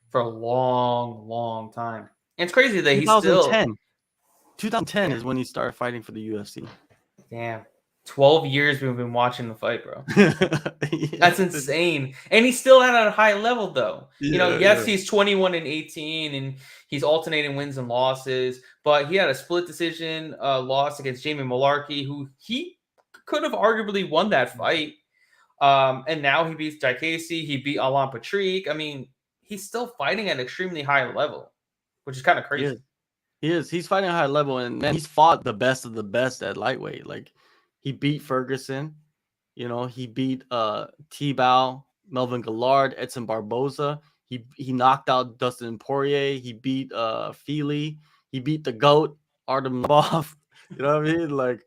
for a long, long time. And it's crazy that he's still 2010 is when he started fighting for the UFC. damn 12 years we've been watching the fight, bro. That's insane. And he's still at a high level, though. Yes, he's 21-18, and he's alternating wins and losses. But he had a split decision loss against Jamie Malarkey, who he could have arguably won that fight. And now he beats Casey. He beat Alan Patrick. I mean, he's still fighting at an extremely high level, which is kind of crazy. He is. He's fighting a high level, and man, he's fought the best of the best at lightweight. Like he beat Ferguson, he beat T-Bow, Melvin Gillard, Edson Barboza. He knocked out Dustin Poirier. He beat Feely. He beat the GOAT, Artem Lobov. You know what I mean? Like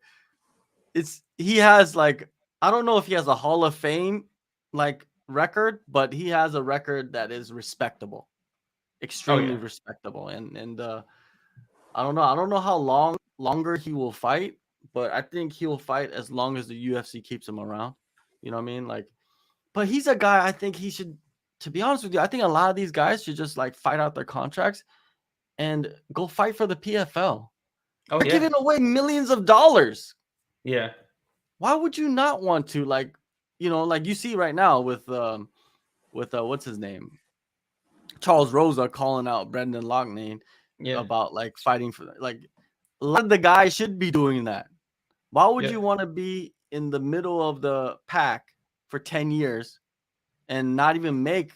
he has like, I don't know if he has a Hall of Fame like record, but he has a record that is respectable, Oh extremely yeah, respectable. And I don't know. I don't know how longer he will fight, but I think he will fight as long as the UFC keeps him around. You know what I mean? Like, but he's a guy I think he should, to be honest with you, I think a lot of these guys should just like fight out their contracts and go fight for the PFL. oh They're yeah, giving away millions of dollars. yeah, Why would you not want to, like, like you see right now with what's his name? Charles Rosa calling out Brendan Loughnane yeah, about like fighting for, like, a lot of the guys should be doing that. Why would yeah. you want to be in the middle of the pack for 10 years and not even make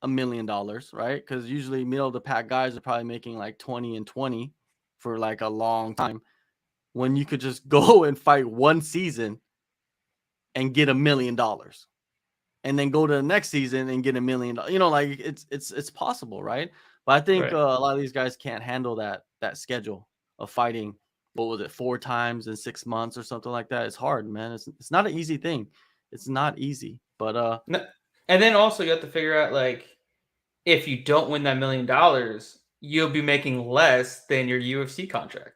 $1 million, right? Because usually middle of the pack guys are probably making like 20 and 20 for like a long time, when you could just go and fight one season and get $1 million and then go to the next season and get $1 million. Like it's possible, right? But I think Right. a lot of these guys can't handle that schedule of fighting. What was it, 4 times in 6 months or something like that? It's hard, man. It's not an easy thing. It's not easy. But No, and then also you have to figure out like if you don't win that $1 million, you'll be making less than your UFC contract.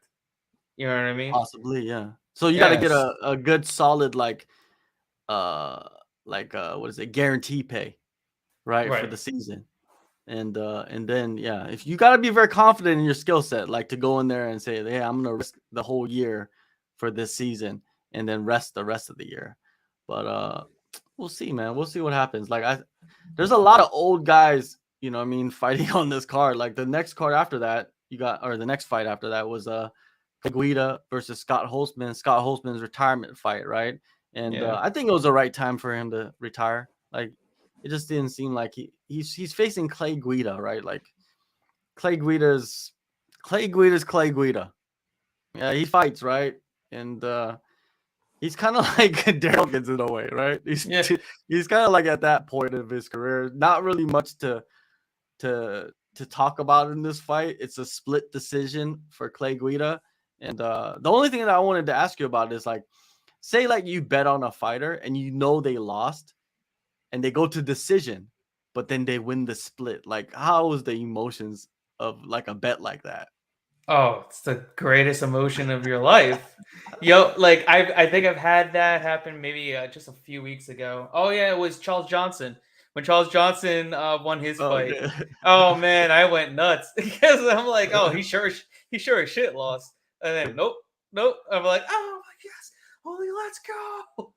You know what I mean? possibly, yeah. So you got to get Yes. a good solid uh what is it, guarantee pay, right, for Right. the season. And then yeah, if you got to be very confident in your skill set, like to go in there and say, hey, I'm gonna risk the whole year for this season and then rest the rest of the year. But we'll see, man. We'll see what happens. Like there's a lot of old guys, I mean, fighting on this card. Like the next card after that, the next fight after that was Guida versus Scott Holtzman. Scott Holtzman's retirement fight, right? And Yeah. I think it was the right time for him to retire. Like it just didn't seem like he's facing Clay Guida, right? Like Clay Guida's Clay Guida. Yeah, he fights, right? And he's kind of like Daryl gets in a way, right? Yeah. He's kind of like at that point of his career, not really much to talk about in this fight. It's a split decision for Clay Guida. And the only thing that I wanted to ask you about is, like, say like you bet on a fighter and they lost and they go to decision, but then they win the split. Like, how is the emotions of like a bet like that? Oh, it's the greatest emotion of your life. Yo, like I think I've had that happen maybe just a few weeks ago. Oh yeah, it was Charles Johnson. When Charles Johnson won his Oh fight. yeah. Oh man, I went nuts because I'm like, oh, he sure as shit lost. And then nope. I'm like, oh yes, holy, let's go.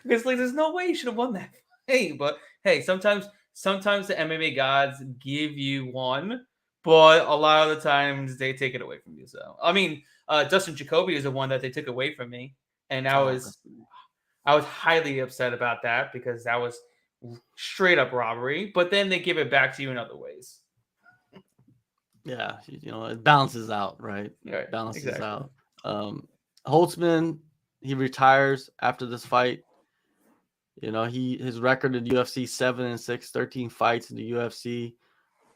Because like, there's no way you should have won that. Hey, but hey, sometimes the MMA gods give you one, but a lot of the times they take it away from you. So I mean, Dustin Jacoby is the one that they took away from me, and Oh, I was highly upset about that because that was straight up robbery. But then they give it back to you in other ways. yeah. It balances out, right? Right, Balances exactly. out. Holtzman, he retires after this fight. His record in UFC 7-6, 13 fights in the UFC.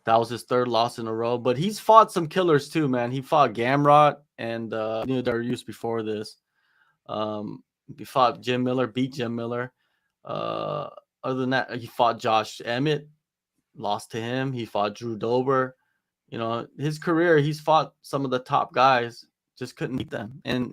That was his third loss in a row. But he's fought some killers too, man. He fought Gamrot and Darius before this. He fought Jim Miller, beat Jim Miller. Uh, Other than that, he fought Josh Emmett, lost to him. He fought Drew Dober. His career, he's fought some of the top guys, just couldn't beat them. And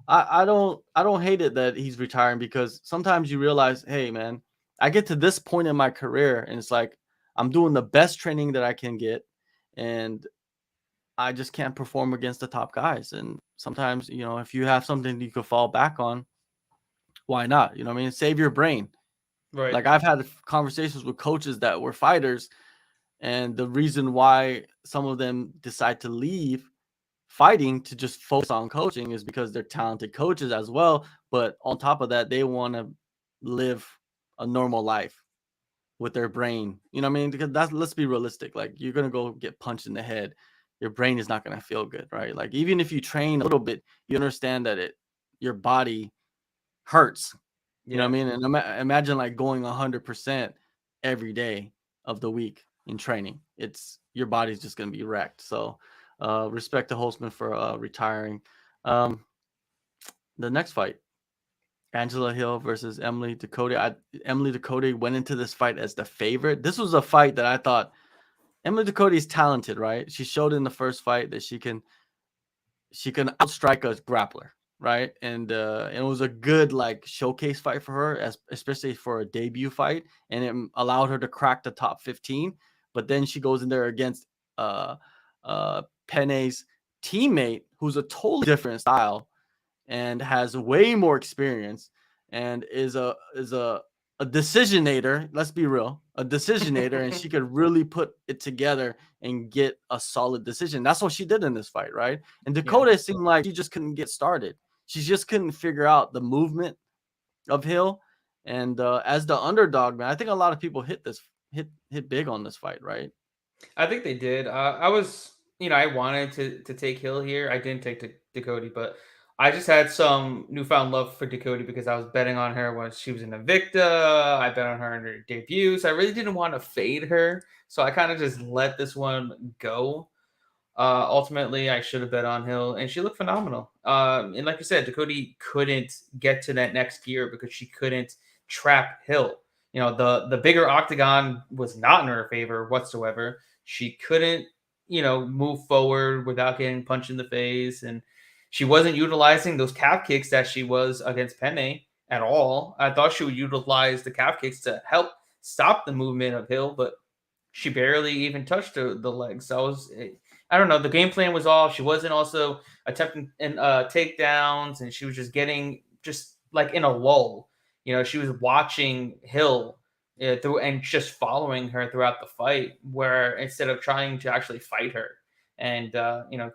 I don't hate it that he's retiring, because sometimes you realize, hey man, I get to this point in my career and it's like I'm doing the best training that I can get, and I just can't perform against the top guys. And sometimes, if you have something you could fall back on, why not? You know what I mean? Save your brain. Right, Like I've had conversations with coaches that were fighters, and the reason why some of them decide to leave fighting to just focus on coaching is because they're talented coaches as well. But on top of that, they want to live a normal life with their brain. You know what I mean? Because let's be realistic. Like, you're gonna go get punched in the head. your brain is not going to feel good, right? Like even if you train a little bit, you understand that your body hurts. You know what I mean? And imagine like going 100% every day of the week in training. Your body's just going to be wrecked. So respect to Holtzman for retiring. The next fight, Angela Hill versus Emily Ducote. Emily Ducote went into this fight as the favorite. This was a fight that I thought Emily Ducote is talented, right? She showed in the first fight that she can outstrike a grappler, right? And it was a good like showcase fight for her, especially for a debut fight, and it allowed her to crack the top 15. But then she goes in there against Penne's teammate, who's a totally different style and has way more experience and is a decisionator. Let's be real, a decisionator, and she could really put it together and get a solid decision. That's what she did in this fight, right? And Dakota seemed like she just couldn't get started. She just couldn't figure out the movement of Hill. And as the underdog, man, I think a lot of people hit big on this fight, right? I think they did. I was, I wanted to take Hill here. I didn't take Dakota, but I just had some newfound love for Dakota because I was betting on her when she was in Invicta. I bet on her in her debut. So I really didn't want to fade her. So I kind of just let this one go. Ultimately, I should have bet on Hill, and she looked phenomenal. And like you said, Dakota couldn't get to that next gear because she couldn't trap Hill. The bigger octagon was not in her favor whatsoever. She couldn't, move forward without getting punched in the face, and she wasn't utilizing those calf kicks that she was against Penne at all. I thought she would utilize the calf kicks to help stop the movement of Hill, but she barely even touched the legs. So I don't know. The game plan was off. She wasn't also attempting takedowns, and she was just getting just like in a lull. She was watching Hill through and just following her throughout the fight, where instead of trying to actually fight her and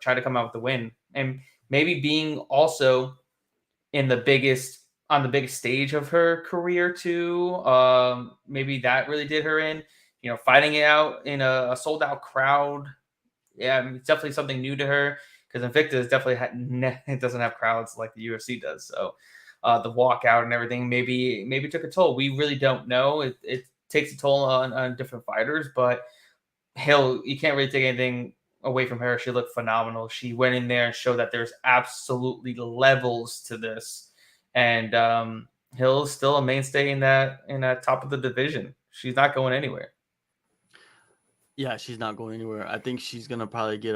try to come out with the win, and maybe being also in the biggest stage of her career too. Maybe that really did her in. Fighting it out in a sold out crowd. Yeah, I mean, it's definitely something new to her because Invicta is definitely it doesn't have crowds like the UFC does. So the walkout and everything maybe took a toll. We really don't know. It takes a toll on different fighters, but Hill, you can't really take anything away from her. She looked phenomenal. She went in there and showed that there's absolutely levels to this, and Hill is still a mainstay in that top of the division. She's not going anywhere. Yeah, she's not going anywhere. I think she's gonna probably get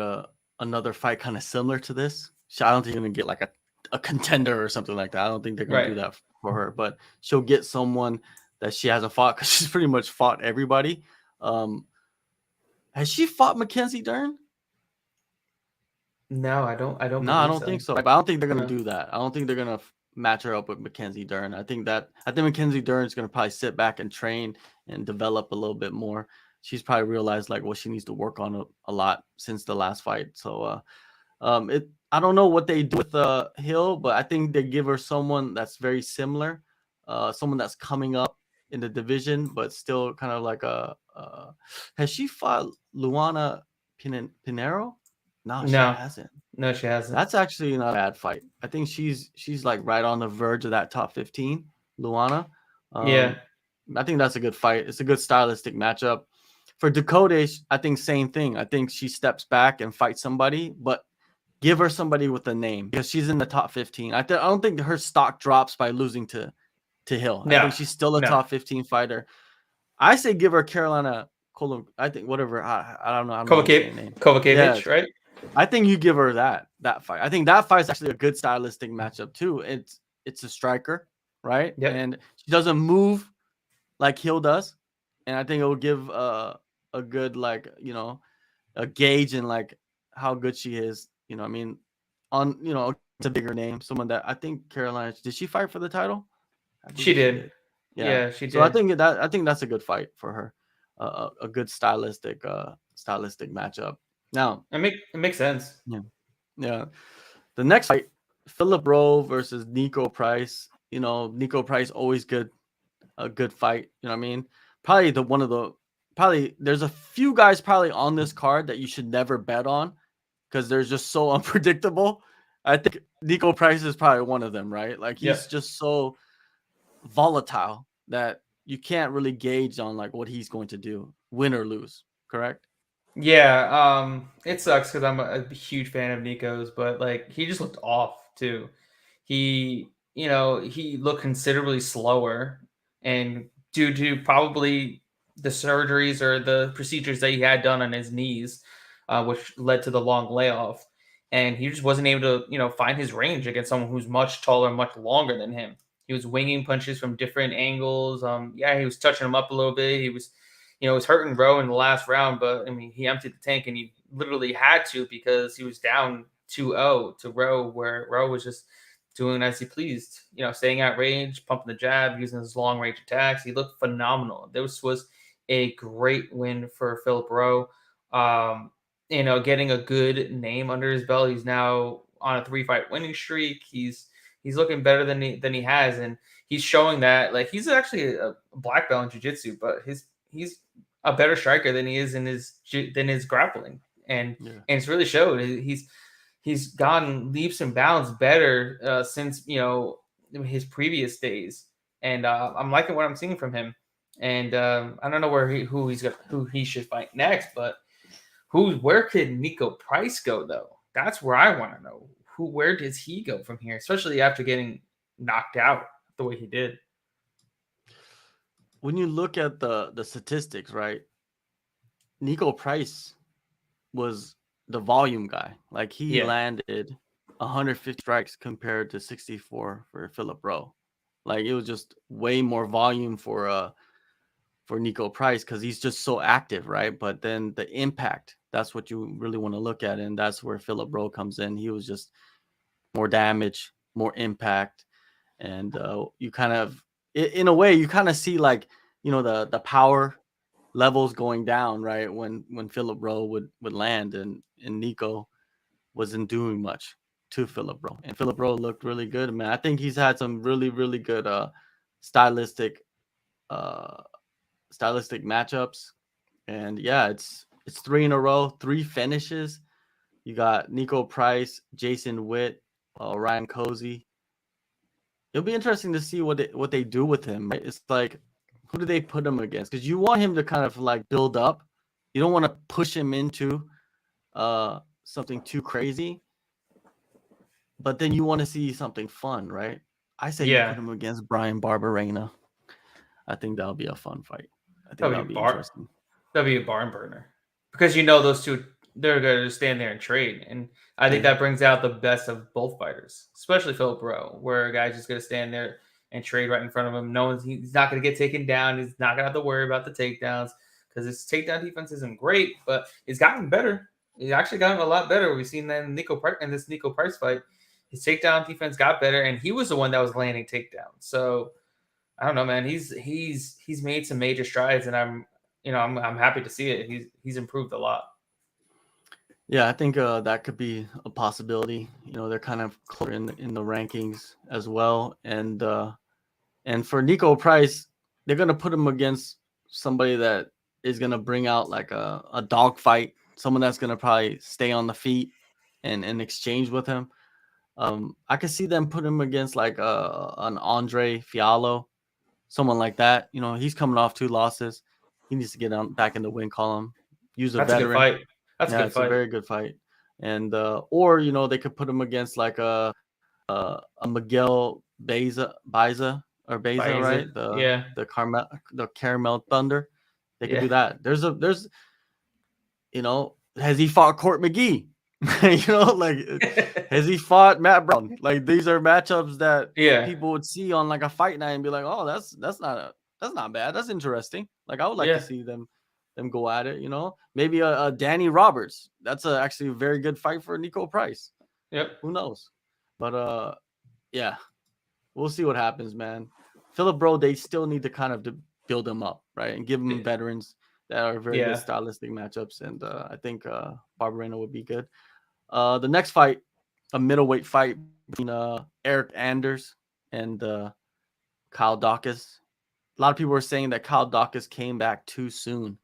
another fight kind of similar to this. I don't think she's gonna get like a contender or something like that. I don't think they're gonna do that for her, but she'll get someone that she hasn't fought because she's pretty much fought everybody. Has she fought Mackenzie Dern? No, I don't. No, I don't think so. But I don't think they're gonna do that. I don't think they're gonna match her up with Mackenzie Dern. I think Mackenzie Dern is gonna probably sit back and train and develop a little bit more. She's probably realized like what she needs to work on a lot since the last fight. So I don't know what they do with Hill, but I think they give her someone that's very similar, someone that's coming up in the division, but still kind of like has she fought Luana Pinheiro? No, she hasn't. No, she hasn't. That's actually not a bad fight. I think she's like right on the verge of that top 15, Luana. I think that's a good fight. It's a good stylistic matchup. For Dakota, I think same thing. I think she steps back and fights somebody, but give her somebody with a name because she's in the top 15. I don't think her stock drops by losing to Hill. I think she's still a top 15 fighter. I say give her Carolina I think whatever. I don't know. Kovacevic, right? I think you give her that fight. I think that fight's actually a good stylistic matchup too. It's a striker, right? Yep. And she doesn't move like Hill does. And I think it will give a good a gauge in like how good she is. I mean, it's a bigger name, someone that I think Carolina. Did she fight for the title? She did. Yeah, she did. So I think that's a good fight for her. A good stylistic matchup. Now it makes sense. Yeah. The next fight, Philip Rowe versus Nico Price. Nico Price always a good fight. You know what I mean? Probably there's a few guys probably on this card that you should never bet on because they're just so unpredictable. I think Nico Price is probably one of them, right? Like he's Yep. just so volatile that you can't really gauge on like what he's going to do, win or lose. Correct? Yeah, it sucks because I'm a huge fan of Nico's, but like he just looked off too. He looked considerably slower, and due to probably the surgeries or the procedures that he had done on his knees, which led to the long layoff, and he just wasn't able to, find his range against someone who's much taller, much longer than him. He was winging punches from different angles. Yeah, he was touching him up a little bit. He was hurting Rowe in the last round, but I mean, he emptied the tank and he literally had to because he was down 2-0 to Rowe, where Rowe was just doing as he pleased, staying at range, pumping the jab, using his long range attacks. He looked phenomenal. This was a great win for Philip Rowe. Getting a good name under his belt. He's now on a 3-fight winning streak. He's looking better than he has, and he's showing that like he's actually a black belt in jiu-jitsu, but he's a better striker than he is in his grappling, and it's really showed. He's gone leaps and bounds better since his previous days, and I'm liking what I'm seeing from him. And I don't know who he should fight next, but where could Nico Price go though? That's where I want to know. Where does he go from here, especially after getting knocked out the way he did? When you look at the statistics, right? Nico Price was the volume guy. Like he landed 150 strikes compared to 64 for Philip Rowe. Like it was just way more volume for Nico Price because he's just so active, right? But then the impact, that's what you really want to look at, and that's where Philip Rowe comes in. He was just more damage, more impact, and you kind of, in a way, you kind of see like the power levels going down, right? When Philip Rowe would land, and Nico wasn't doing much to Philip Rowe, and Philip Rowe looked really good, man. I think he's had some really really good stylistic matchups, and yeah, it's 3 in a row, 3 finishes. You got Nico Price, Jason Witt, Ryan Cozy. It'll be interesting to see what they do with him. Right? It's like, who do they put him against? Because you want him to kind of like build up. You don't want to push him into something too crazy. But then you want to see something fun, right? I say you put him against Brian Barberena. I think that'll be a fun fight. I think that'll be interesting. That'll be a barn burner because those two, they're going to stand there and trade, and I think that brings out the best of both fighters, especially Philip Rowe, where a guy's just going to stand there and trade right in front of him. He's not going to get taken down. He's not going to have to worry about the takedowns because his takedown defense isn't great, but he's gotten better. He's actually gotten a lot better. We've seen that in this Nico Price fight. His takedown defense got better, and he was the one that was landing takedowns. So I don't know, man. He's made some major strides, and I'm happy to see it. He's improved a lot. Yeah, I think that could be a possibility. They're kind of close in the rankings as well, and for Nico Price, they're gonna put him against somebody that is gonna bring out like a dog fight, someone that's gonna probably stay on the feet and exchange with him. I could see them put him against like an Andre Fiallo, someone like that. He's coming off 2 losses. He needs to get back in the win column. Use a veteran. Good fight. That's a good fight. A very good fight. And or they could put him against like a Miguel Beza, right? The Caramel Thunder. They could do that. There's has he fought Court McGee? Has he fought Matt Brown? Like these are matchups that people would see on like a fight night and be like, oh, that's not bad. That's interesting. Like I would like to see them go at it. Maybe a Danny Roberts. That's actually a very good fight for Nico Price. Yep. Who knows? But yeah, we'll see what happens, man. Philip Rowe, they still need to kind of build him up, right, and give him veterans that are very good stylistic matchups. And I think Barberena would be good. The next fight, a middleweight fight between Eric Anders and Kyle Dawkins. A lot of people were saying that Kyle Dawkins came back too soon.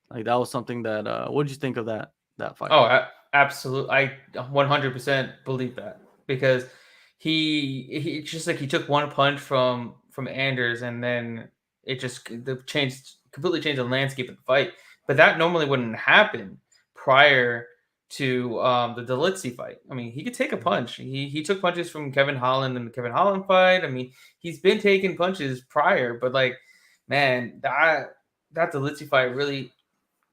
Like that was something that what did you think of that fight? Oh, Absolutely, I 100% believe that because he just like he took one punch from Anders and then it just completely changed the landscape of the fight. But that normally wouldn't happen prior to the Delitzi fight. I mean, he could take a punch. He took punches from Kevin Holland in the Kevin Holland fight. I mean, he's been taking punches prior, but like, man, that Delitzi fight really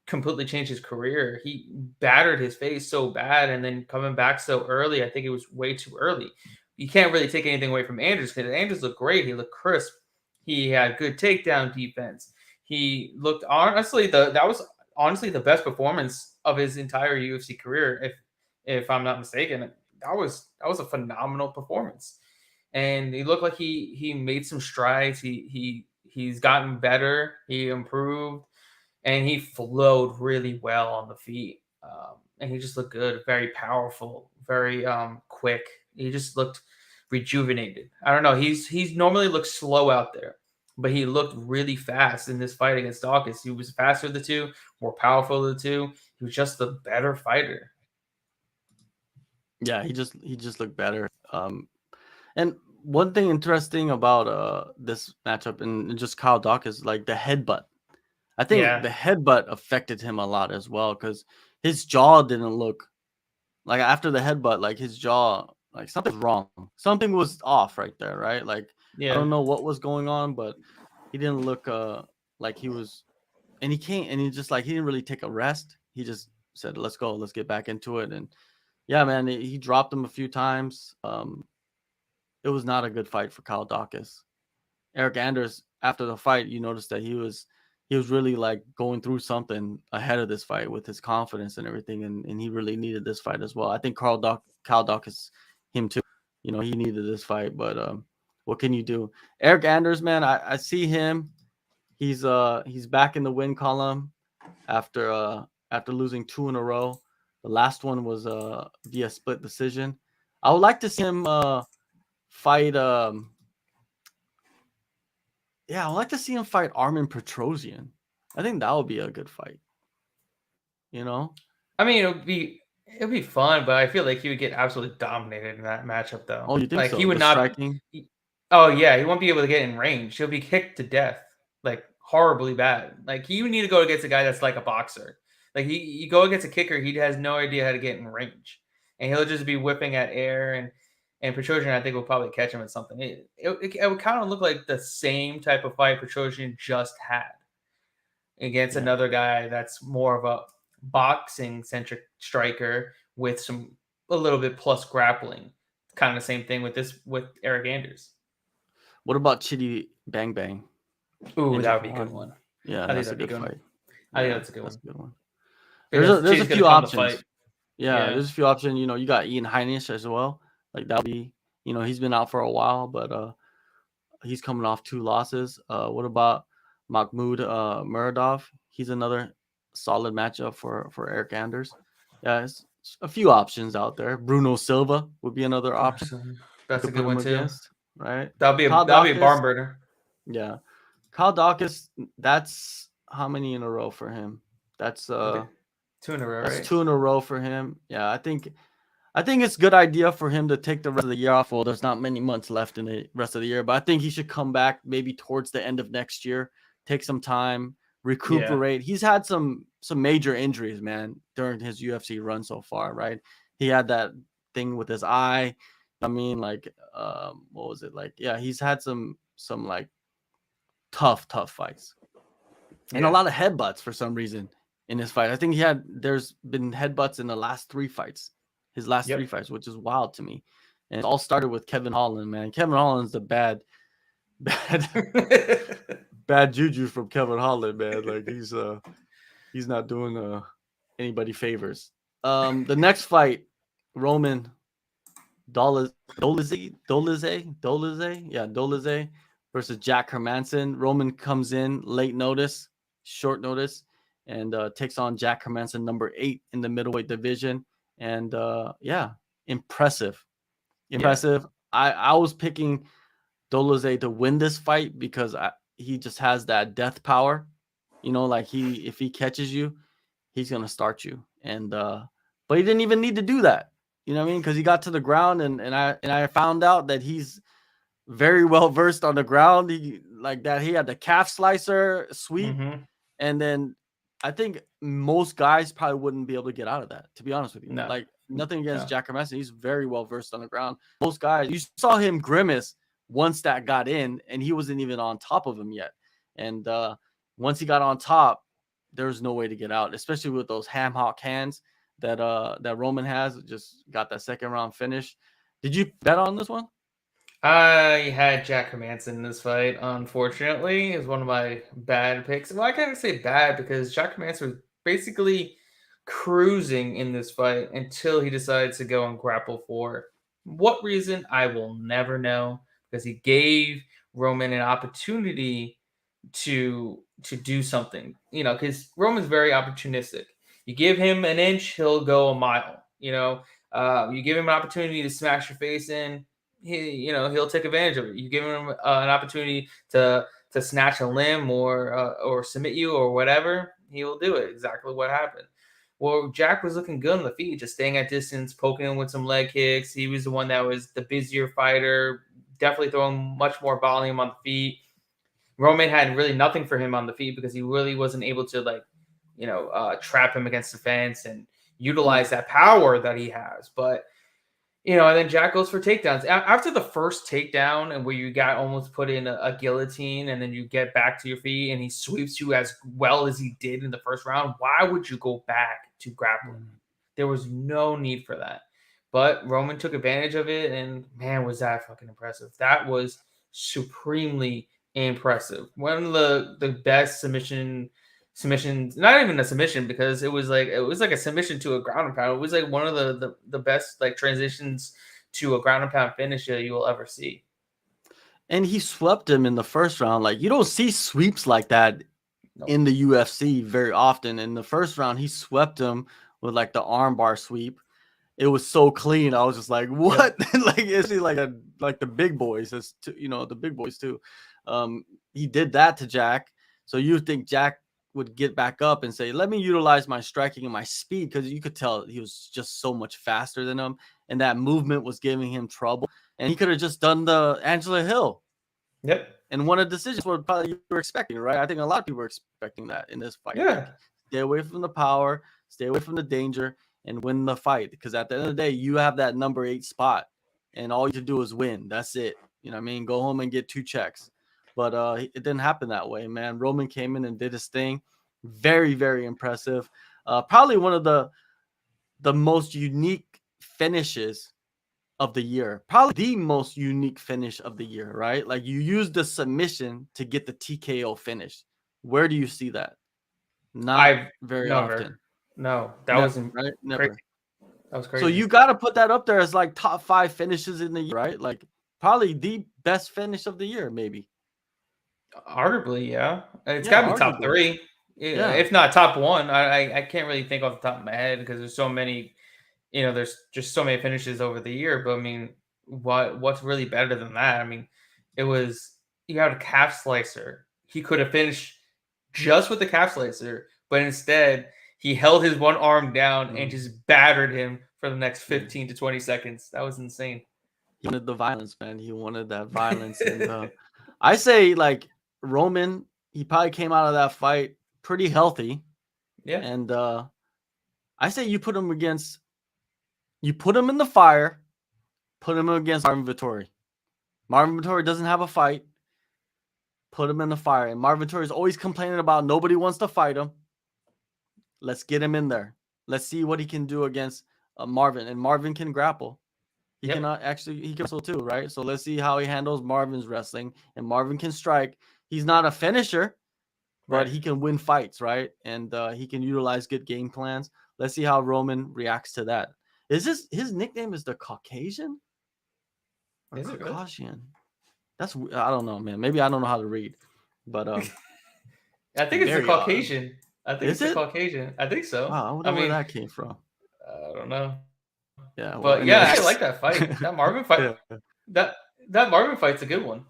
completely changed his career. He battered his face so bad, and then coming back so early, I think it was way too early. You can't really take anything away from Andrews because Andrews looked great. He looked crisp. He had good takedown defense. He looked that was honestly the best performance of his entire UFC career, if I'm not mistaken. That was a phenomenal performance, and he looked like he made some strides. He's gotten better. He improved and he flowed really well on the feet. And he just looked good, very powerful, very quick. He just looked rejuvenated. I don't know. He's normally looks slow out there, but he looked really fast in this fight against Dawkins. He was faster of the two, more powerful of the two. He was just the better fighter. Yeah, he just looked better. And one thing interesting about this matchup and just Kyle Dawkins is like the headbutt. I think the headbutt affected him a lot as well because his jaw didn't look like after the headbutt, like his jaw, like something's wrong. Something was off right there, right? Like I don't know what was going on, but he didn't look like he was, and he can't, and he just like he didn't really take a rest. He just said, "Let's go, let's get back into it." And yeah, man, he dropped him a few times. It was not a good fight for Kyle Dawkins. Eric Anders, after the fight, you noticed that he was really like going through something ahead of this fight with his confidence and everything, and he really needed this fight as well. I think Kyle Dawkins, him too. You know, he needed this fight, but what can you do? Eric Anders, man, I see him. He's back in the win column after losing 2 in a row. The last one was via split decision. I would like to see him fight. Yeah, I'd like to see him fight Armin Petrosian. I think that would be a good fight. You know? I mean, it'd be fun, but I feel like he would get absolutely dominated in that matchup, though. Oh, you think like so? he would The not. striking? Oh yeah, he won't be able to get in range. He'll be kicked to death, like horribly bad. Like you need to go against a guy that's like a boxer. Like you go against a kicker, he has no idea how to get in range, and he'll just be whipping at air. And Petrosian, I think, will probably catch him at something. It would kind of look like the same type of fight Petrosian just had against another guy that's more of a boxing centric striker with a little bit plus grappling. Kind of the same thing with Eric Anders. What about Chitty Bang Bang? Ooh, that would be a good one. Yeah, that's a good fight. I think that's a good one. That's a good one. There's a few options. Yeah, there's a few options. You know, you got Ian Heinisch as well. Like that'll be, you know, he's been out for a while, but he's coming off 2 losses. What about Mahmoud Muradov? He's another solid matchup for Eric Anders. Yeah, it's a few options out there. Bruno Silva would be another option. That's a good one too. Against, right? That'll be a barn burner. Yeah. Kyle Dawkins, that's how many in a row for him? That's 2 in a row, right? That's 2 in a row for him. Yeah, I think it's a good idea for him to take the rest of the year off. Well, there's not many months left in the rest of the year, but I think he should come back maybe towards the end of next year, take some time, recuperate. Yeah. He's had some major injuries, man, during his UFC run so far, right? He had that thing with his eye. I mean, like, what was it? Like, yeah, he's had some like tough fights. And a lot of headbutts for some reason in his fight. I think there's been headbutts in the last 3 fights. His last 3 fights, which is wild to me. And it all started with Kevin Holland, man. Kevin Holland's the bad juju from Kevin Holland, man. Like he's not doing anybody favors. The next fight, Roman Dolizé versus Jack Hermanson. Roman comes in short notice, and takes on Jack Hermanson, number 8 in the middleweight division. And impressive. Yeah. I was picking Dolizé to win this fight because he just has that death power. You know, like if he catches you, he's gonna start you. And but he didn't even need to do that. You know what I mean? Because he got to the ground, and I found out that he's very well versed on the ground. He like that. He had the calf slicer sweep, and then I think most guys probably wouldn't be able to get out of that. To be honest with you, No. like nothing against Jack Kerman, he's very well versed on the ground. Most guys, you saw him grimace once that got in, and he wasn't even on top of him yet. And once he got on top, there's no way to get out, especially with those ham hock hands that Roman has. Just got that second round finish. Did you bet on this one? I had Jack Hermanson in this fight. Unfortunately, is one of my bad picks. Well, I can't say bad because Jack Hermanson was basically cruising in this fight until he decides to go and grapple for what reason I will never know, because he gave Roman an opportunity to do something. Because Roman's very opportunistic. You give him an inch, he'll go a mile. You give him an opportunity to smash your face in, he'll take advantage of it. You give him an opportunity to snatch a limb or submit you or whatever, he will do it. Exactly what happened. Well, Jack was looking good on the feet, just staying at distance, poking him with some leg kicks. He was the one that was the busier fighter, definitely throwing much more volume on the feet. Roman had really nothing for him on the feet because he really wasn't able to trap him against the fence and utilize that power that he has. But and then Jack goes for takedowns. After the first takedown, and where you got almost put in a guillotine, and then you get back to your feet, and he sweeps you as well as he did in the first round, why would you go back to grappling? There was no need for that. But Roman took advantage of it, and man, was that fucking impressive. That was supremely impressive. One of the best submissions, not even a submission, because it was like a submission to a ground and pound. It was like one of the best like transitions to a ground and pound finish that you will ever see. And he swept him in the first round. Like, you don't see sweeps like that in the UFC very often. In the first round, he swept him with like the armbar sweep. It was so clean. I was just like, what? Yep. Like, it's like the big boys, the big boys too. He did that to Jack. So you think Jack would get back up and say, let me utilize my striking and my speed, because you could tell he was just so much faster than him, and that movement was giving him trouble. And he could have just done the Angela Hill. Yep. And won a decision. What probably you were expecting, right? I think a lot of people were expecting that in this fight. Yeah. Like, stay away from the power, stay away from the danger, and win the fight. Because at the end of the day, you have that number 8 spot, and all you have to do is win. That's it. You know what I mean? Go home and get 2 checks. But it didn't happen that way, man. Roman came in and did his thing. Very, very impressive. Probably one of the most unique finishes of the year. Probably the most unique finish of the year, right? Like, you use the submission to get the TKO finish. Where do you see that? Not very often. No, that wasn't right. Never. Crazy. That was crazy. So you got to put that up there as like top 5 finishes in the year, right? Like, probably the best finish of the year, maybe. Arguably, yeah. It's got to be top 3. Yeah. If not top 1. I can't really think off the top of my head because there's so many. There's just so many finishes over the year. But I mean, what's really better than that? I mean, you had a calf slicer. He could have finished just with the calf slicer, but instead he held his one arm down and just battered him for the next 15 to 20 seconds. That was insane. He wanted the violence, man. He wanted that violence. And I say, like, Roman, he probably came out of that fight pretty healthy. Yeah. And I say you put him in the fire, put him against Marvin Vettori. Marvin Vettori doesn't have a fight. Put him in the fire. And Marvin Vettori is always complaining about nobody wants to fight him. Let's get him in there. Let's see what he can do against Marvin. And Marvin can grapple. He can wrestle too, right? So let's see how he handles Marvin's wrestling. And Marvin can strike. He's not a finisher, but he can win fights, right? And he can utilize good game plans. Let's see how Roman reacts to that. His nickname is the Caucasian? Or is it Caucasian? That's, I don't know, man. Maybe I don't know how to read. But I think it's the Caucasian. I think it's the Caucasian. I think so. Wow, I wonder where that came from. I don't know. Yeah, well, but yeah, I like that fight. That Marvin fight. That Marvin fight's a good one.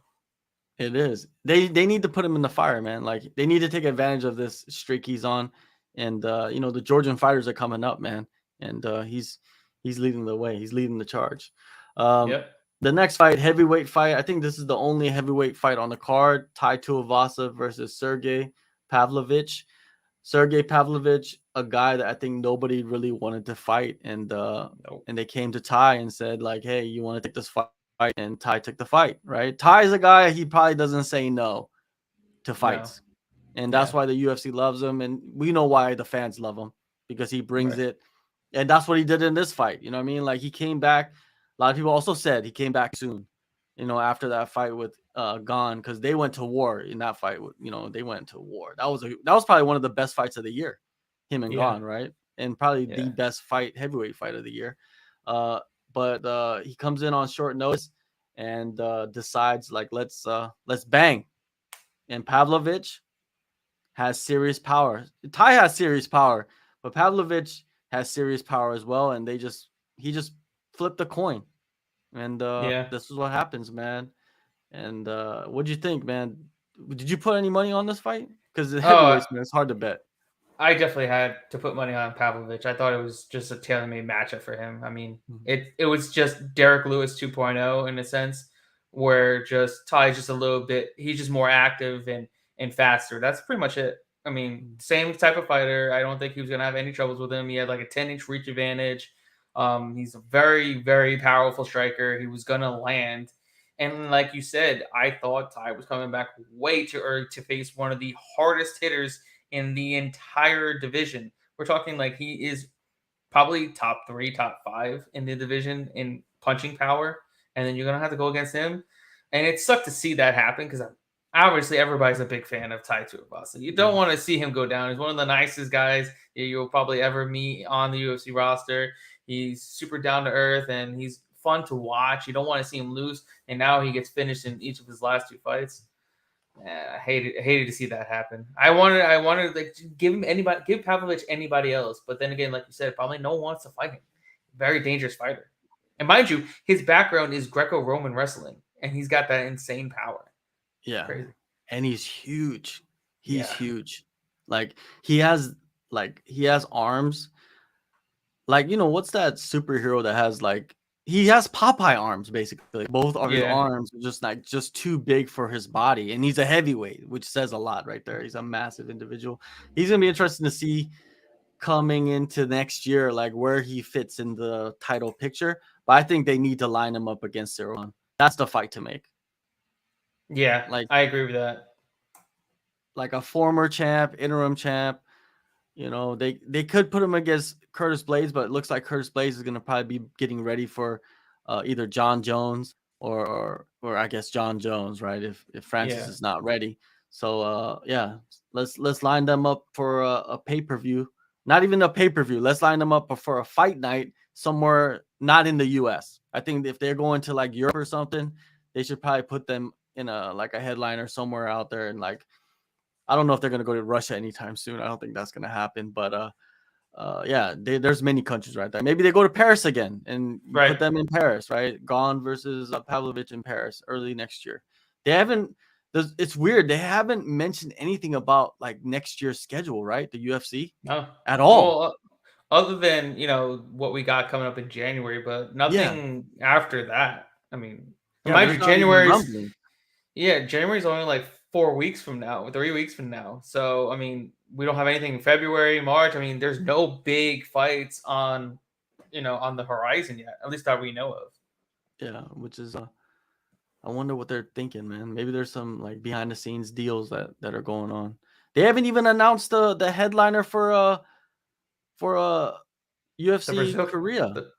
It is. They need to put him in the fire, man. Like, they need to take advantage of this streak he's on. And the Georgian fighters are coming up, man. and he's leading the way. He's leading the charge. Um, Yep. the next fight, heavyweight fight. I think this is the only heavyweight fight on the card. Tai Tuivasa versus Sergey Pavlovich. Sergey Pavlovich, a guy that I think nobody really wanted to fight, and Nope. they came to Tai and said like, "Hey, you want to take this fight?" And Tai took the fight. Right? Tai is a guy, he probably doesn't say no to No. fights, and that's Yeah. why the UFC loves him, and we know why the fans love him, because he brings Right. it, and that's what he did in this fight. You know what I mean? Like, he came back. A lot of people also said he came back soon. After that fight with Gon, because they went to war in that fight. They went to war. That was probably one of the best fights of the year, him and Yeah. Gon, right? And probably the Yeah. best heavyweight fight of the year. But he comes in on short notice and decides like, let's bang. And Pavlovich has serious power. Tai has serious power, but Pavlovich has serious power as well. And he just flipped the coin, and Yeah. this is what happens, man. And what'd you think, man? Did you put any money on this fight? Because the Oh, heavyweights, man, it's hard to bet. I definitely had to put money on Pavlovich. I thought it was just a tailor-made matchup for him. I mean, Mhm. it was just Derek Lewis 2.0 in a sense, where just Ty's just a little bit. He's just more active and faster. That's pretty much it. I mean, same type of fighter. I don't think he was gonna have any troubles with him. He had like a 10-inch reach advantage. He's a very, very powerful striker. He was gonna land. And like you said, I thought Ty was coming back way too early to face one of the hardest hitters in the entire division. We're talking like he is probably top 3, top 5 in the division in punching power, and then you're gonna have to go against him. And it sucked to see that happen because obviously everybody's a big fan of Tai Tuivasa. You don't Mhm. want to see him go down. He's one of the nicest guys you'll probably ever meet on the UFC roster. He's super down to earth and he's fun to watch. You don't want to see him lose. And now he gets finished in each of his last 2 fights. I hated to see that happen. I wanted like give Pavlovich anybody else, but then again, like you said, probably no one wants to fight him. Very dangerous fighter, and mind you, his background is Greco-Roman wrestling, and he's got that insane power. Yeah, Crazy. and he's huge. He's Yeah, huge. Like, he has arms. Like, what's that superhero that has like, he has Popeye arms basically. Both of his yeah, arms are just too big for his body, and he's a heavyweight, which says a lot right there. He's a massive individual. He's gonna be interesting to see coming into next year, like where he fits in the title picture. But I think they need to line him up against Cyril. That's the fight to make. yeah. Like I agree with that. a former champ, interim champ. They could put him against Curtis Blades, but it looks like Curtis Blades is going to probably be getting ready for either John Jones or I guess John Jones, right? If Francis Yeah, is not ready. So yeah, let's line them up for a pay-per-view. Not even a pay-per-view. Let's line them up for a fight night somewhere not in the US. I think if they're going to like Europe or something, they should probably put them in a headliner somewhere out there, and like, I don't know if they're going to go to Russia anytime soon. I don't think that's going to happen. But yeah, there's many countries right there. Maybe they go to Paris again, and you right. put them in Paris, right? Gon versus Pavlovich in Paris early next year. They haven't. It's weird. They haven't mentioned anything about like next year's schedule, right? The UFC No, at all. well, other than what we got coming up in January, but Yeah, nothing after that. I mean, yeah. mind There's you, not even January's rumbling. Yeah, January's only like 4 weeks from now, 3 weeks from now. So I mean, we don't have anything in February, March. I mean, there's no big fights on the horizon yet, at least that we know of. Yeah, which is I wonder what they're thinking, man. Maybe there's some like behind the scenes deals that are going on. They haven't even announced the headliner for The UFC Brazil, Korea. the,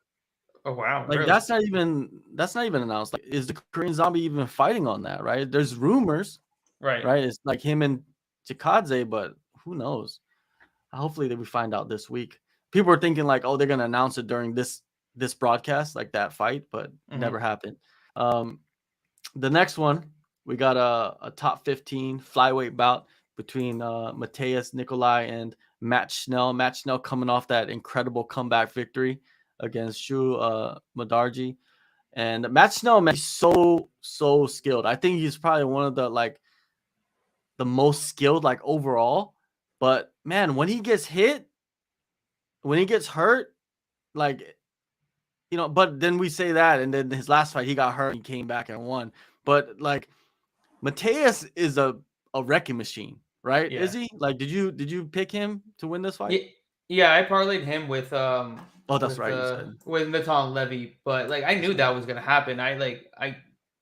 oh wow, Like, really? that's not even announced. Like, is the Korean Zombie even fighting on that, right? There's rumors, Right. right? It's like him and Chikadze, but who knows? Hopefully that we find out this week. People are thinking like, oh, they're gonna announce it during this broadcast, like that fight, but never Hmm. happened. Um, the next one, we got a top 15 flyweight bout between Mateus Nikolai and Matt Schnell. Matt Schnell coming off that incredible comeback victory against Shu Madarji. And Matt Schnell, man, he's so skilled. I think he's probably one of the most skilled, like, overall. But man, when he gets hit, when he gets hurt, like, but then we say that, and then his last fight, he got hurt, and he came back and won. But like, Mateus is a wrecking machine, right? Yeah. Is he? Like, did you pick him to win this fight? Yeah, I parlayed him with Oh, that's right, you said. with Natan Levy, but like I That's knew right. that was gonna happen. I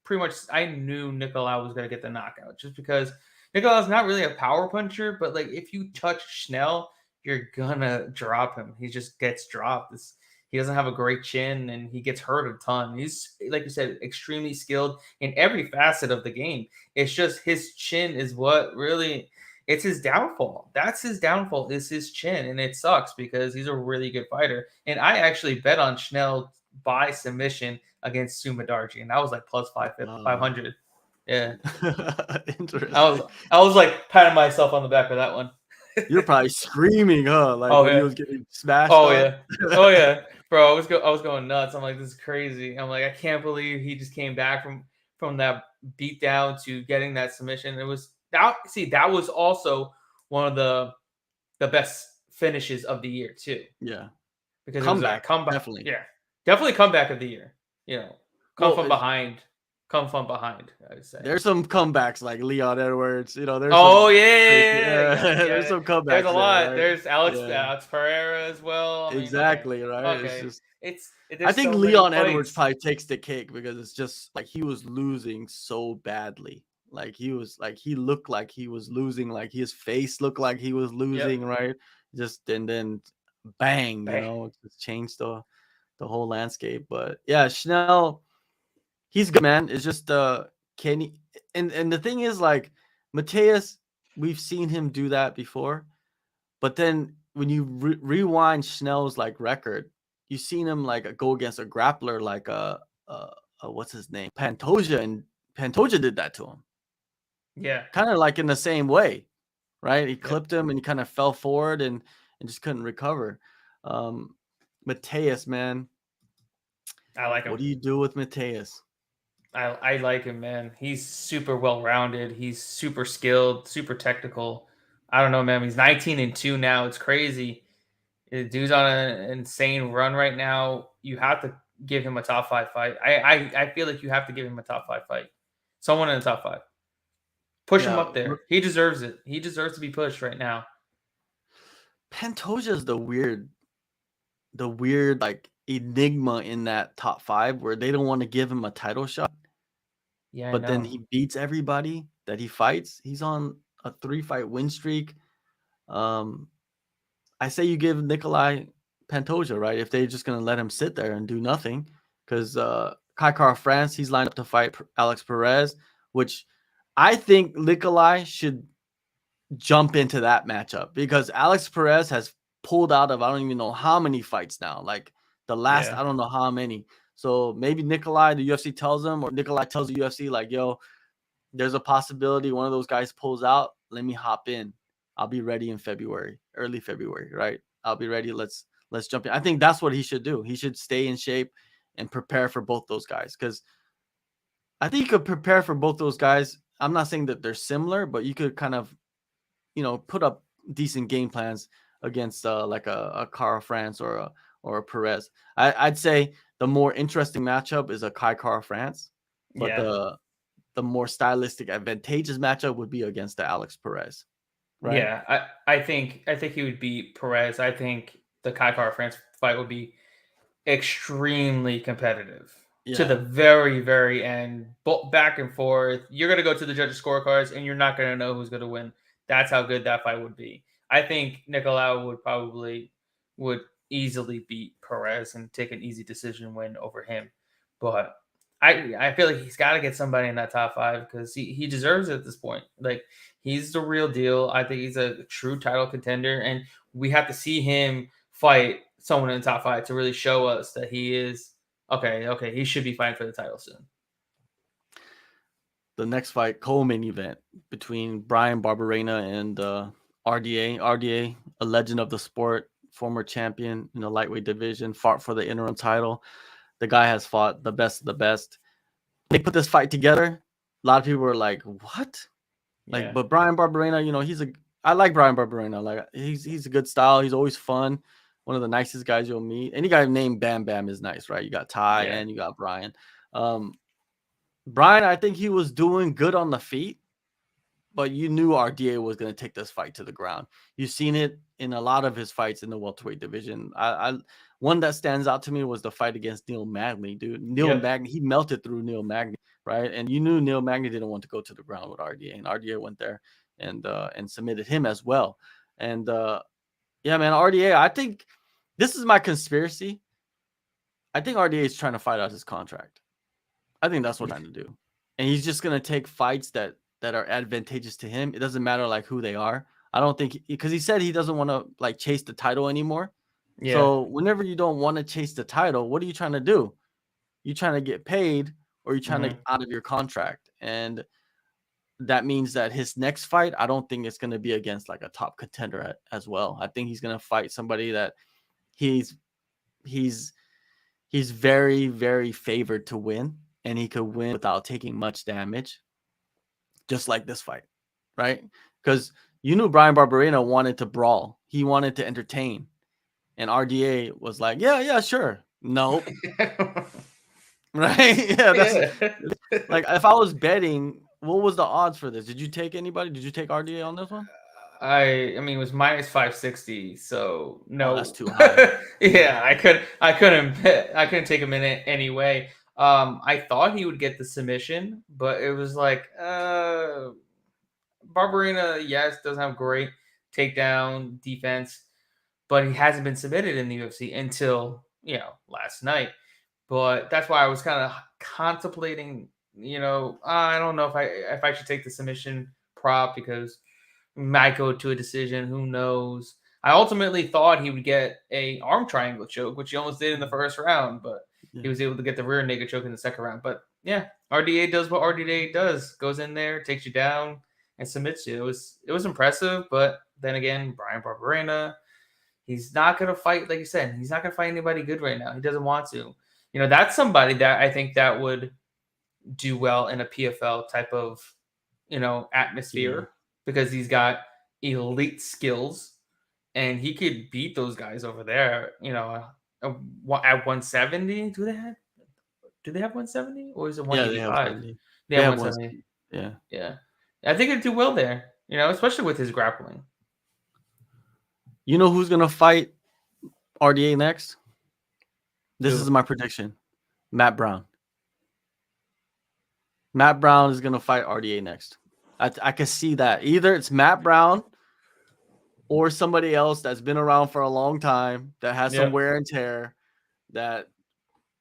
pretty much I knew Nicolau was gonna get the knockout just because Nicolau's not really a power puncher, but like if you touch Schnell, you're gonna drop him. He just gets dropped. He doesn't have a great chin and he gets hurt a ton. He's, like you said, extremely skilled in every facet of the game. It's just his chin is what really it's his downfall. That's his downfall is his chin, and it sucks because he's a really good fighter. And I actually bet on Schnell by submission against Sumadarji, and that was like plus 500. Yeah, Interesting. I was like patting myself on the back for that one. You're probably screaming, huh? Like Oh when he yeah, was getting smashed. oh on. yeah, oh yeah, bro. I was going nuts. I'm like, this is crazy. I'm like, I can't believe he just came back from that beat down to getting that submission. It was that. See, that was also one of the best finishes of the year too, Yeah. because it was a Comeback, comeback. definitely. Yeah, definitely comeback of the year. Come Well, from behind. Come from behind. I would say. there's some comebacks like Leon Edwards. There's Oh some yeah. there's some There's comebacks a there, lot. right? There's Alex Yeah, Pereira as well. I mean, exactly, right? It's okay. just I There's think so many Leon Edwards fights. probably takes the cake because it's just like he was losing so badly. Like he looked like he was losing, like his face looked like he was Yep. losing, right? Just and then bang, Bang. it just changed the whole landscape. But yeah, Schnell, he's good, man. It's just can he and the thing is like Mateus, we've seen him do that before, but then when you rewind Schnell's like record, you've seen him like go against a grappler like what's his name, Pantoja, and Pantoja did that to him, Yeah. kind of like in the same way, right? He Yep. clipped him and he kind of fell forward and just couldn't recover. Mateus, man, I like him. what do you do with Mateus? I like him, man. He's super well rounded. He's super skilled, super technical. I don't know, man. He's 19-2 now. It's crazy. The dude's on an insane run right now. You have to give him a top 5 fight. I feel like you have to give him a top 5 fight. Someone in the top 5. Push him Yeah, up there. He deserves it. He deserves to be pushed right now. Pantoja is the weird like enigma in that top 5 where they don't want to give him a title shot. Yeah, I But then know. he beats everybody that he fights. He's on a 3-fight win streak. I say you give Nikolai Pantoja, right? If they're just gonna let him sit there and do nothing, because Kai Kara France, he's lined up to fight Alex Perez, which I think Nikolai should jump into that matchup because Alex Perez has pulled out of I don't even know how many fights now, like the last Yeah. I don't know how many. So maybe Nikolai, the UFC tells him, or Nikolai tells the UFC, like, yo, there's a possibility one of those guys pulls out. Let me hop in. I'll be ready in February, early February, right? I'll be ready. Let's jump in. I think that's what he should do. He should stay in shape and prepare for both those guys because I think you could prepare for both those guys. I'm not saying that they're similar, but you could kind of, put up decent game plans against like a Cara France or a Perez. I'd say the more interesting matchup is a Kai Cara France, but Yeah. the more stylistic advantageous matchup would be against the Alex Perez, right? Yeah. I think he would beat Perez. I think the Kai Kara France fight would be extremely competitive to the Yeah. very, very end, back and forth. You're going to go to the judges' scorecards, and you're not going to know who's going to win. That's how good that fight would be. I think Nicolau would easily beat Perez and take an easy decision win over him. But I feel like he's got to get somebody in that top 5 because he deserves it at this point. Like he's the real deal. I think he's a true title contender, and we have to see him fight someone in the top 5 to really show us that he is okay. Okay, he should be fighting for the title soon. The next fight, co-main event between Brian Barberena and RDA. RDA, a legend of the sport, former champion in the lightweight division, fought for the interim title. The guy has fought the best of the best. They put this fight together. A lot of people were like, "What?" Like, Yeah. but Brian Barberena, I like Brian Barberena. Like, he's a good style. He's always fun. one of the nicest guys you'll meet. Any guy named Bam Bam is nice, right? You got Ty Yeah. and you got Brian. Brian, I think he was doing good on the feet, but you knew RDA was going to take this fight to the ground. You've seen it in a lot of his fights in the welterweight division. One that stands out to me was the fight against Neil Magny, dude. Magny, he melted through Neil Magny, right? And you knew Neil Magny didn't want to go to the ground with RDA, and RDA went there and submitted him as well. And yeah, man, RDA, I think this is my conspiracy. I think RDA is trying to fight out his contract. I think that's what he's trying to do. And he's just going to take fights that are advantageous to him. It doesn't matter like who they are. I don't think, because he said he doesn't want to like chase the title anymore. Yeah. So whenever you don't want to chase the title, what are you trying to do? You trying to get paid, or you trying to get out of your contract? And that means that his next fight, I don't think it's going to be against like a top contender as well. I think he's going to fight somebody that he's very, very favored to win, and he could win without taking much damage, just like this fight, right? Because you knew Brian Barberena wanted to brawl. He wanted to entertain. And RDA was like, yeah, sure. Nope. Right? Yeah, that's like, if I was betting, what was the odds for this? Did you take anybody? Did you take RDA on this one? I mean, it was minus 560, so no. Oh, that's too high. Yeah, I couldn't take him in it anyway. I thought he would get the submission, but it was like Barberena, yes, doesn't have great takedown defense, but he hasn't been submitted in the UFC until last night. But that's why I was kind of contemplating, I don't know if I should take the submission prop, because might go to a decision. Who knows? I ultimately thought he would get a arm triangle choke, which he almost did in the first round, but he was able to get the rear naked choke in the second round. But yeah, RDA does what RDA does: goes in there, takes you down, and submits you. It was impressive, but then again, Brian Barberena, he's not gonna fight, like you said. He's not gonna fight anybody good right now. He doesn't want to. That's somebody that I think that would do well in a PFL type of atmosphere, because he's got elite skills and he could beat those guys over there. At 170. Do they have 170, or is it 185? They have 170. Yeah. I think it'd do well there, especially with his grappling. You know who's gonna fight RDA next? This is my prediction. Matt Brown. Matt Brown is gonna fight RDA next. I can see that. Either it's Matt Brown or somebody else that's been around for a long time, that has some wear and tear, that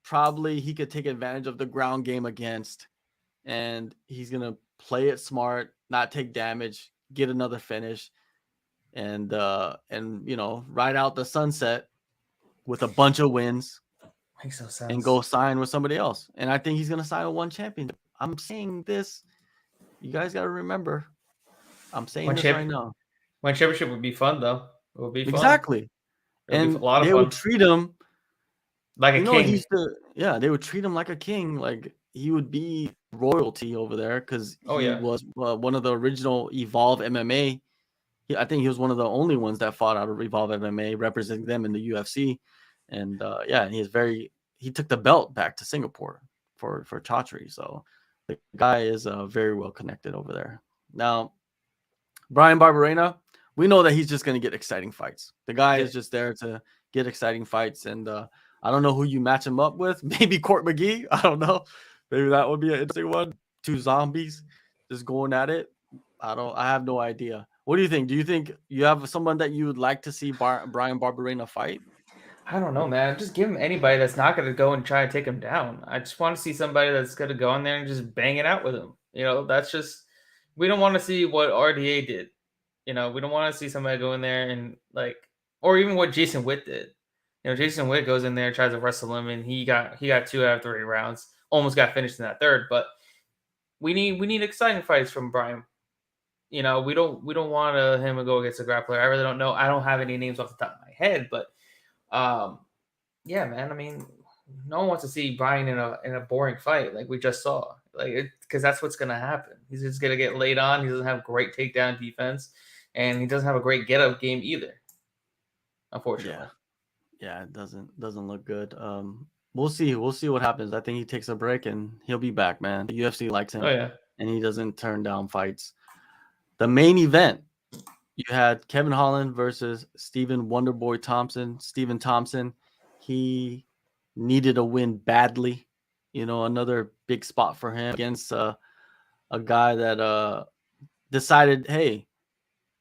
probably he could take advantage of the ground game against, and he's gonna play it smart, not take damage, get another finish, and ride out the sunset with a bunch of wins. Makes no sense. And go sign with somebody else. And I think he's gonna sign with one champion. I'm saying this. You guys gotta remember. I'm saying this right now. One championship would be fun, though. It would be fun. Exactly. And they would treat him like a king. They would treat him like a king. Like he would be royalty over there, because he was one of the original Evolve MMA. I think he was one of the only ones that fought out of Evolve MMA, representing them in the UFC. And he took the belt back to Singapore for Chaudhry. So the guy is very well connected over there. Now, Brian Barberena, we know that he's just going to get exciting fights. The guy is just there to get exciting fights. And I don't know who you match him up with. Maybe Court McGee. I don't know. Maybe that would be an interesting one. Two zombies just going at it. I have no idea. What do you think? Do you think you have someone that you would like to see Brian Barberena fight? I don't know, man. Just give him anybody that's not going to go and try to take him down. I just want to see somebody that's going to go in there and just bang it out with him. That's just, we don't want to see what RDA did. We don't want to see somebody go in there and or even what Jason Witt did. Jason Witt goes in there, tries to wrestle him, and he got 2 out of 3 rounds. Almost got finished in that third, but we need exciting fights from Brian. We don't want him to go against a grappler. I really don't know. I don't have any names off the top of my head, but yeah, man. I mean, no one wants to see Brian in a boring fight like we just saw, because that's what's gonna happen. He's just gonna get laid on. He doesn't have great takedown defense, and he doesn't have a great get up game either, unfortunately. Yeah, it doesn't look good. We'll see. We'll see what happens. I think he takes a break and he'll be back, man. The UFC likes Oh him, yeah. and he doesn't turn down fights. The main event, you had Kevin Holland versus Stephen Wonderboy Thompson. Stephen Thompson, he needed a win badly. You know, another big spot for him against a guy that decided, hey,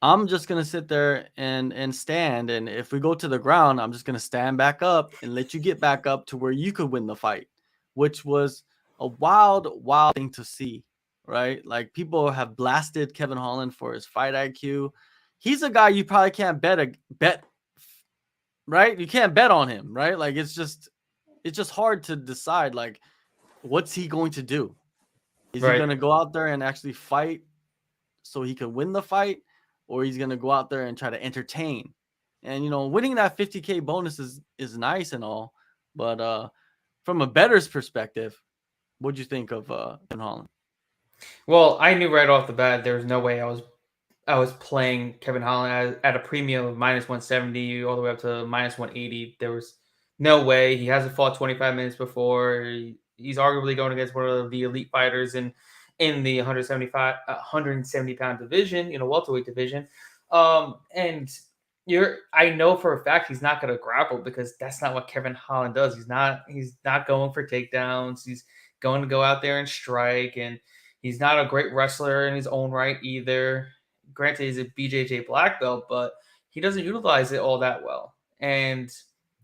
I'm just gonna sit there and stand, and if we go to the ground, I'm just gonna stand back up and let you get back up to where you could win the fight, which was a wild thing to see, right? Like people have blasted Kevin Holland for his fight IQ. He's a guy you probably can't bet, right? You can't bet on him, right? Like it's just hard to decide like what's he going to do? Is he Right. gonna go out there and actually fight so he can win the fight, or he's gonna go out there and try to entertain? And winning that 50K bonus is nice and all, but from a bettor's perspective, what'd you think of Kevin Holland? Well, I knew right off the bat there was no way I was playing Kevin Holland at a premium of -170 all the way up to -180. There was no way. He hasn't fought 25 minutes before. He's arguably going against one of the elite fighters in the 170 pound division, welterweight division. And I know for a fact he's not going to grapple because that's not what Kevin Holland does. He's not going for takedowns. He's going to go out there and strike, and he's not a great wrestler in his own right either. Granted, he's a BJJ black belt, but he doesn't utilize it all that well. And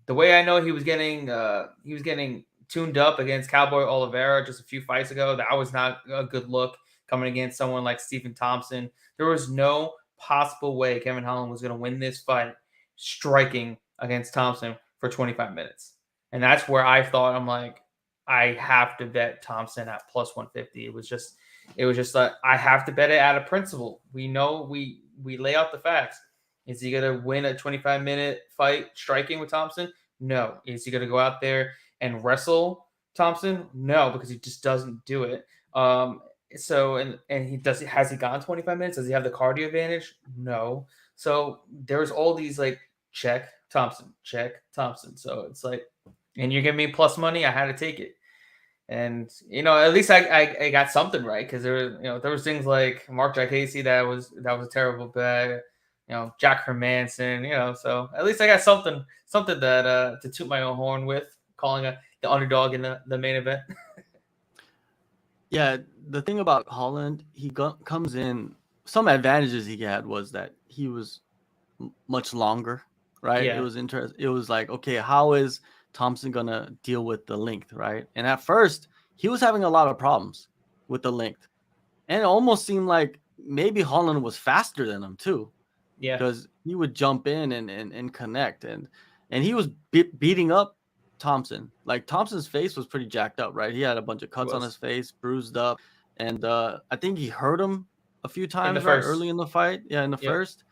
the way I know he was getting tuned up against Cowboy Oliveira just a few fights ago, that was not a good look coming against someone like Stephen Thompson. There was no possible way Kevin Holland was going to win this fight striking against Thompson for 25 minutes. And that's where I thought, I'm like, I have to bet Thompson at +150. It was just like I have to bet it out of principle. We know we lay out the facts. Is he gonna win a 25-minute fight striking with Thompson? No. Is he gonna go out there and wrestle Thompson? No, because he just doesn't do it. So and has he gone 25 minutes? Does he have the cardio advantage? No. So there's all these like check Thompson. So it's like, and you're giving me plus money, I had to take it. And at least I got something right, because there was things like Mark Casey that was a terrible bet. Jack Hermanson. So at least I got something that to toot my own horn with, calling the underdog in the main event. Yeah, the thing about Holland, he comes in. Some advantages he had was that he was much longer, right? It Yeah, was interesting. It was like, okay, how is Thompson gonna deal with the length, right? And at first, he was having a lot of problems with the length, and it almost seemed like maybe Holland was faster than him too, yeah, because he would jump in and connect, and he was beating up Thompson. Like Thompson's face was pretty jacked up, right? He had a bunch of it cuts on his was face, bruised up, and I think he hurt him a few in the times, right, first. early in the fight. Yeah, in the Yep. first,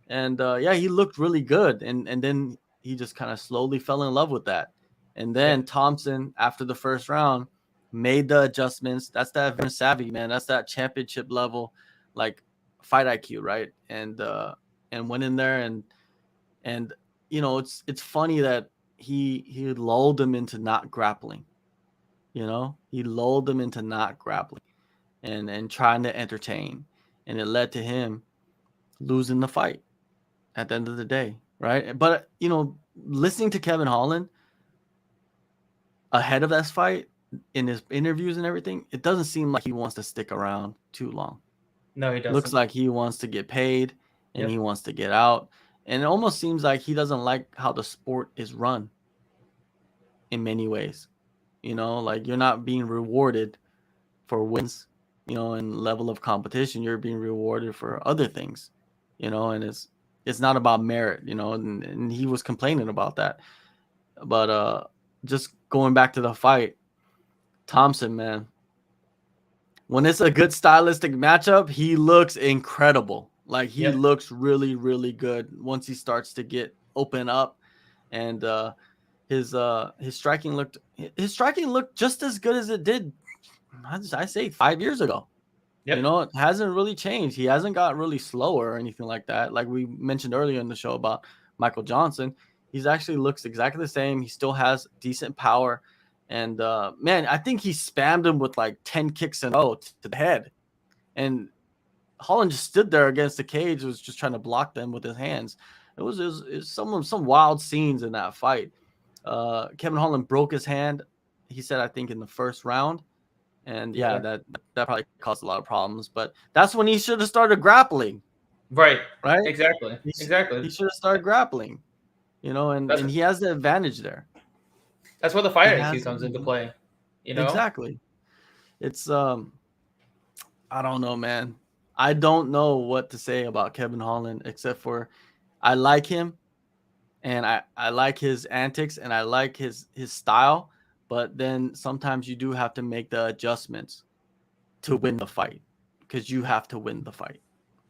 and yeah, he looked really good, and then he just kind of slowly fell in love with that, and then Yep. Thompson after the first round made the adjustments. That's that veteran savvy, man. That's that championship level, like fight IQ, right? And went in there and it's funny that he lulled him into not grappling. He lulled him into not grappling and trying to entertain, and it led to him losing the fight at the end of the day, right? But listening to Kevin Holland ahead of that fight in his interviews and everything, it doesn't seem like he wants to stick around too long. No, he Looks doesn't. like he wants to get paid and he Yep. wants to get out. And it almost seems like he doesn't like how the sport is run in many ways. Like you're not being rewarded for wins, and level of competition. You're being rewarded for other things, and it's not about merit, and he was complaining about that. But just going back to the fight, Thompson, man, when it's a good stylistic matchup, he looks incredible. Like he Yep. looks really, really good once he starts to get open up, and his striking looked just as good as it did. I say 5 years ago. Yep. It hasn't really changed. He hasn't got really slower or anything like that. Like we mentioned earlier in the show about Michael Johnson, He's actually looks exactly the same. He still has decent power. And man, I think he spammed him with like 10 kicks in a row to the head. And Holland just stood there against the cage, was just trying to block them with his hands. It was some wild scenes in that fight. Kevin Holland broke his hand. He said, I think in the first round, and yeah, that probably caused a lot of problems. But that's when he should have started grappling. Right. Right. Exactly. He Exactly. should have started grappling. You know, and he has the advantage there. That's where the fight IQ comes into play. You know, exactly. It's I don't know, man. I don't know what to say about Kevin Holland except for I like him and I like his antics and I like his style, but then sometimes you do have to make the adjustments to win the fight because you have to win the fight,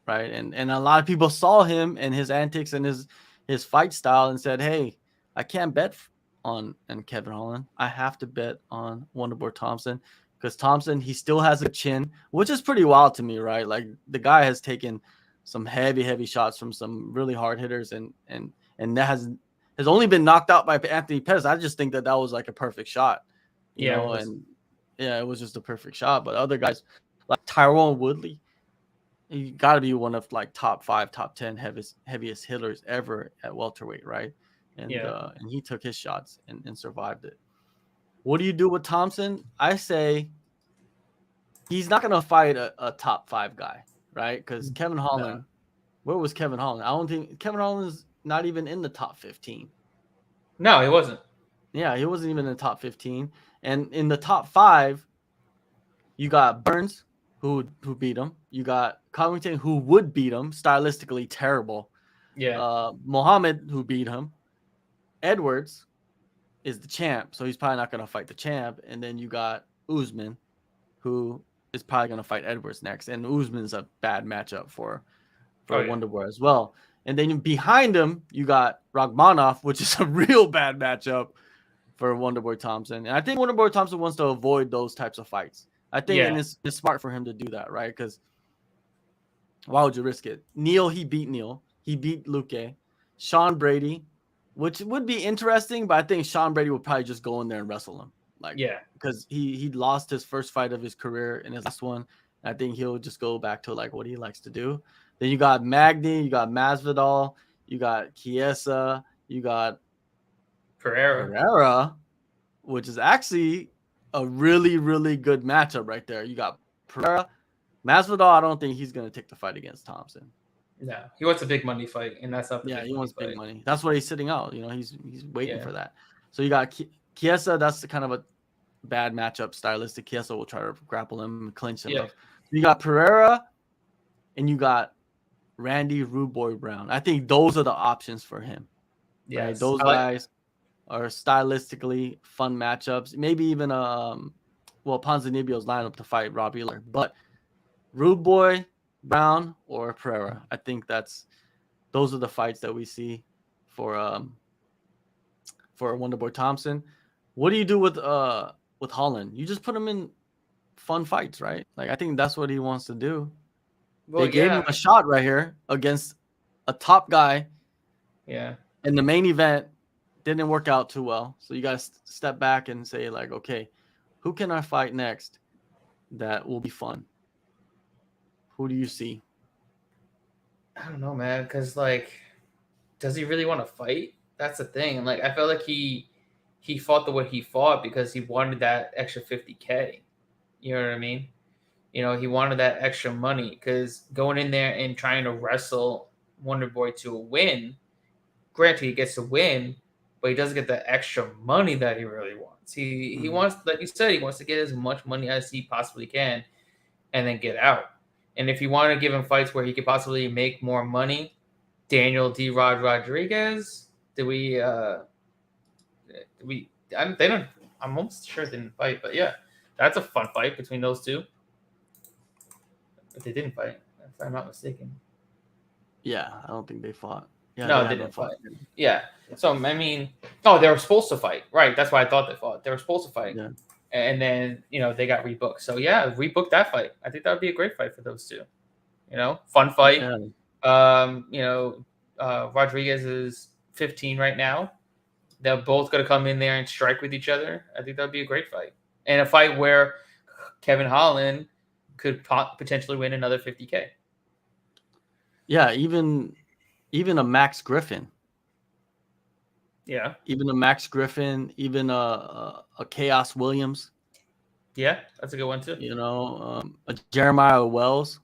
right? And a lot of people saw him and his antics and his fight style and said, "Hey, I can't bet on Kevin Holland. I have to bet on Wonderboy Thompson." Because Thompson, he still has a chin, which is pretty wild to me, right? Like the guy has taken some heavy shots from some really hard hitters, and that has only been knocked out by Anthony Pettis. I just think that was like a perfect shot, you know, and yeah, it was just a perfect shot. But other guys like Tyrone Woodley, you got to be one of like top 5, top 10 heaviest hitters ever at welterweight, right? And and he took his shots and survived it. What do you do with Thompson? I say he's not going to fight a top 5 guy, right? Because Kevin Holland, where was Kevin Holland? I don't think Kevin Holland's not even in the top 15. No, he wasn't. Yeah, he wasn't even in the top 15. And in the top 5, you got Burns, who beat him. You got Covington, who would beat him, stylistically terrible. Yeah. Muhammad, who beat him. Edwards is the champ, so he's probably not going to fight the champ. And then you got Usman, who is probably going to fight Edwards next. And Usman's a bad matchup for Wonderboy as well. And then behind him, you got Rachmanov, which is a real bad matchup for Wonderboy Thompson. And I think Wonderboy Thompson wants to avoid those types of fights. I think and it's smart for him to do that, right? Because why would you risk it? Neil, he beat Neil. He beat Luque. Sean Brady, which would be interesting, but I think Sean Brady would probably just go in there and wrestle him. Because he lost his first fight of his career in his last one. I think he'll just go back to like what he likes to do. Then you got Magny, you got Masvidal, you got Chiesa, you got Pereira, which is actually a really, really good matchup right there. You got Pereira. Masvidal, I don't think he's going to take the fight against Thompson. No, he wants a big money fight, and that's not the he wants big money. That's why he's sitting out. You know, he's waiting for that. So you got Chiesa. That's the kind of a bad matchup stylistic. Chiesa will try to grapple him and clinch him. You got Pereira, and you got Randy Rude Boy Brown. I think those are the options for him. Yeah, right? Those guys are stylistically fun matchups. Maybe even Ponzinibbio's lineup to fight Robbie Lawler, but Rude Boy Brown or Pereira. I think those are the fights that we see for Wonderboy Thompson. What do you do with Holland? You just put him in fun fights, right? Like I think that's what he wants to do. Well, they gave him a shot right here against a top guy. Yeah. In the main event, didn't work out too well. So you got to step back and say like, okay, who can I fight next that will be fun? Who do you see? I don't know, man. Because like, does he really want to fight? That's the thing. And like, I felt like he fought the way he fought because he wanted that extra $50K. You know what I mean? You know, he wanted that extra money because going in there and trying to wrestle Wonderboy to a win, granted he gets to win, but he doesn't get the extra money that he really wants. He wants, like you said, he wants to get as much money as he possibly can and then get out. And if you want to give him fights where he could possibly make more money, Daniel D. Rodriguez, I'm almost sure they didn't fight, but yeah, that's a fun fight between those two. But they didn't fight, if I'm not mistaken. Yeah, I don't think they fought. Yeah, no, they didn't fight. Yeah. So, I mean, they were supposed to fight. Right. That's why I thought they fought. They were supposed to fight. Yeah. And then, they got rebooked. So, yeah, rebook that fight. I think that would be a great fight for those two. Fun fight. Yeah. Rodriguez is 115 right now. They're both going to come in there and strike with each other. I think that would be a great fight. And a fight where Kevin Holland could potentially win another 50K. Yeah, even a Max Griffin. Yeah. Even a Max Griffin, even a Chaos Williams. Yeah, that's a good one too. You know, a Jeremiah Wells.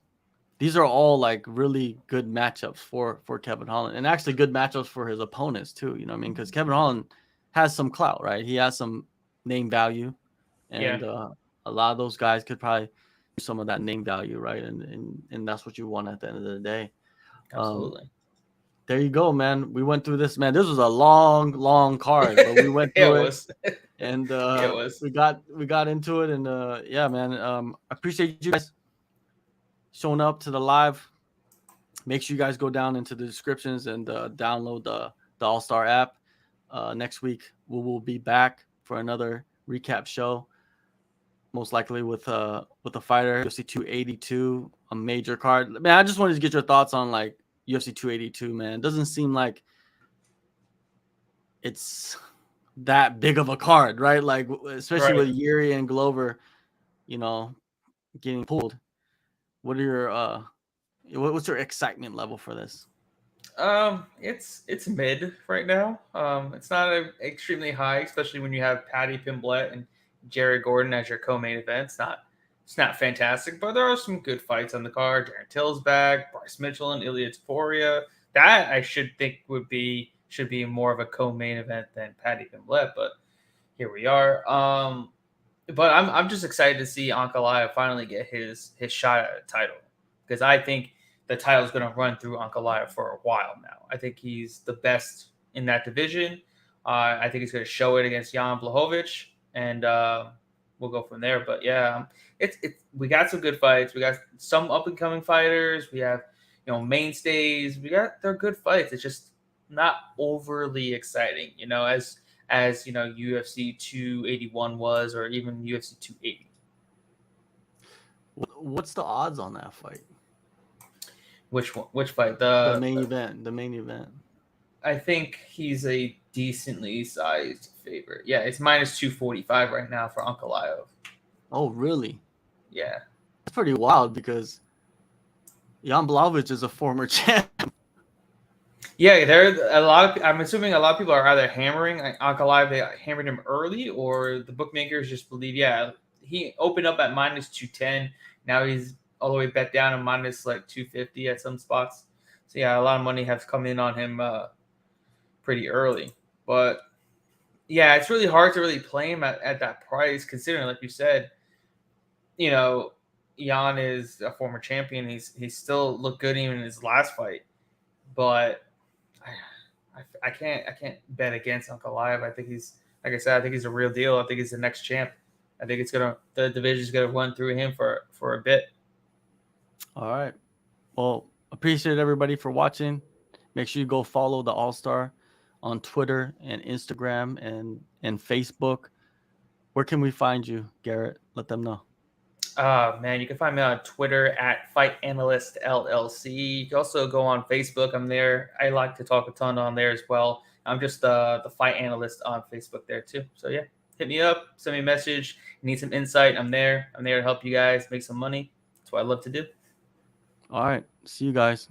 These are all like really good matchups for Kevin Holland, and actually good matchups for his opponents too. You know what I mean? Because Kevin Holland has some clout, right? He has some name value, and a lot of those guys could probably use some of that name value, right? And that's what you want at the end of the day. Absolutely. There you go, man. We went through this, man. This was a long card, but we went through it. And it was. we got into it, and yeah, man. I appreciate you guys showing up to the live. Make sure you guys go down into the descriptions and download the AllStar app. Next week we will be back for another recap show, most likely with a fighter, UFC 282, a major card. Man, I just wanted to get your thoughts on like UFC 282, man. It doesn't seem like it's that big of a card, right? Like, especially with Yuri and Glover, you know, getting pulled. What are your what's your excitement level for this? It's mid right now. It's not extremely high, especially when you have Paddy Pimblett and Jared Gordon as your co-main event. It's not fantastic, but there are some good fights on the card. Darren Till's back, Bryce Mitchell and Ilya Taporia. That I should be more of a co-main event than Paddy Pimblett, but here we are. But I'm just excited to see Ankalaev finally get his shot at a title, because I think the title is going to run through Ankalaev for a while now. I think he's the best in that division. I think he's going to show it against Jan Blachowicz, and we'll go from there. But yeah, we got some good fights. We got some up and coming fighters. We have mainstays. They're good fights. It's just not overly exciting, as UFC 281 was, or even UFC 280. What's the odds on that fight? Which one? Which fight? The main event. The main event. I think he's a decently sized favorite. Yeah, it's minus 245 right now for Ankalaev. Oh, really? Yeah. That's pretty wild, because Jan Blachowicz is a former champ. Yeah, I'm assuming a lot of people are either hammering Ankalaev. They hammered him early, or the bookmakers just believe, he opened up at minus 210. Now he's all the way bet down to minus like 250 at some spots. So yeah, a lot of money has come in on him pretty early. But yeah, it's really hard to really play him at that price, considering, like you said, Jan is a former champion. He still looked good even in his last fight. But I can't bet against Ankalaev. I think he's, like I said, I think he's a real deal. I think he's the next champ. I think the division's gonna run through him for a bit. All right. Well, appreciate everybody for watching. Make sure you go follow the AllStar on Twitter and Instagram and Facebook. Where can we find you, Garrett? Let them know. Man, you can find me on Twitter at Fight Analyst LLC. You can also go on Facebook. I'm there. I like to talk a ton on there as well. I'm just the Fight Analyst on Facebook there too. So yeah, hit me up, send me a message. You need some insight? I'm there. I'm there to help you guys make some money. That's what I love to do. All right. See you guys.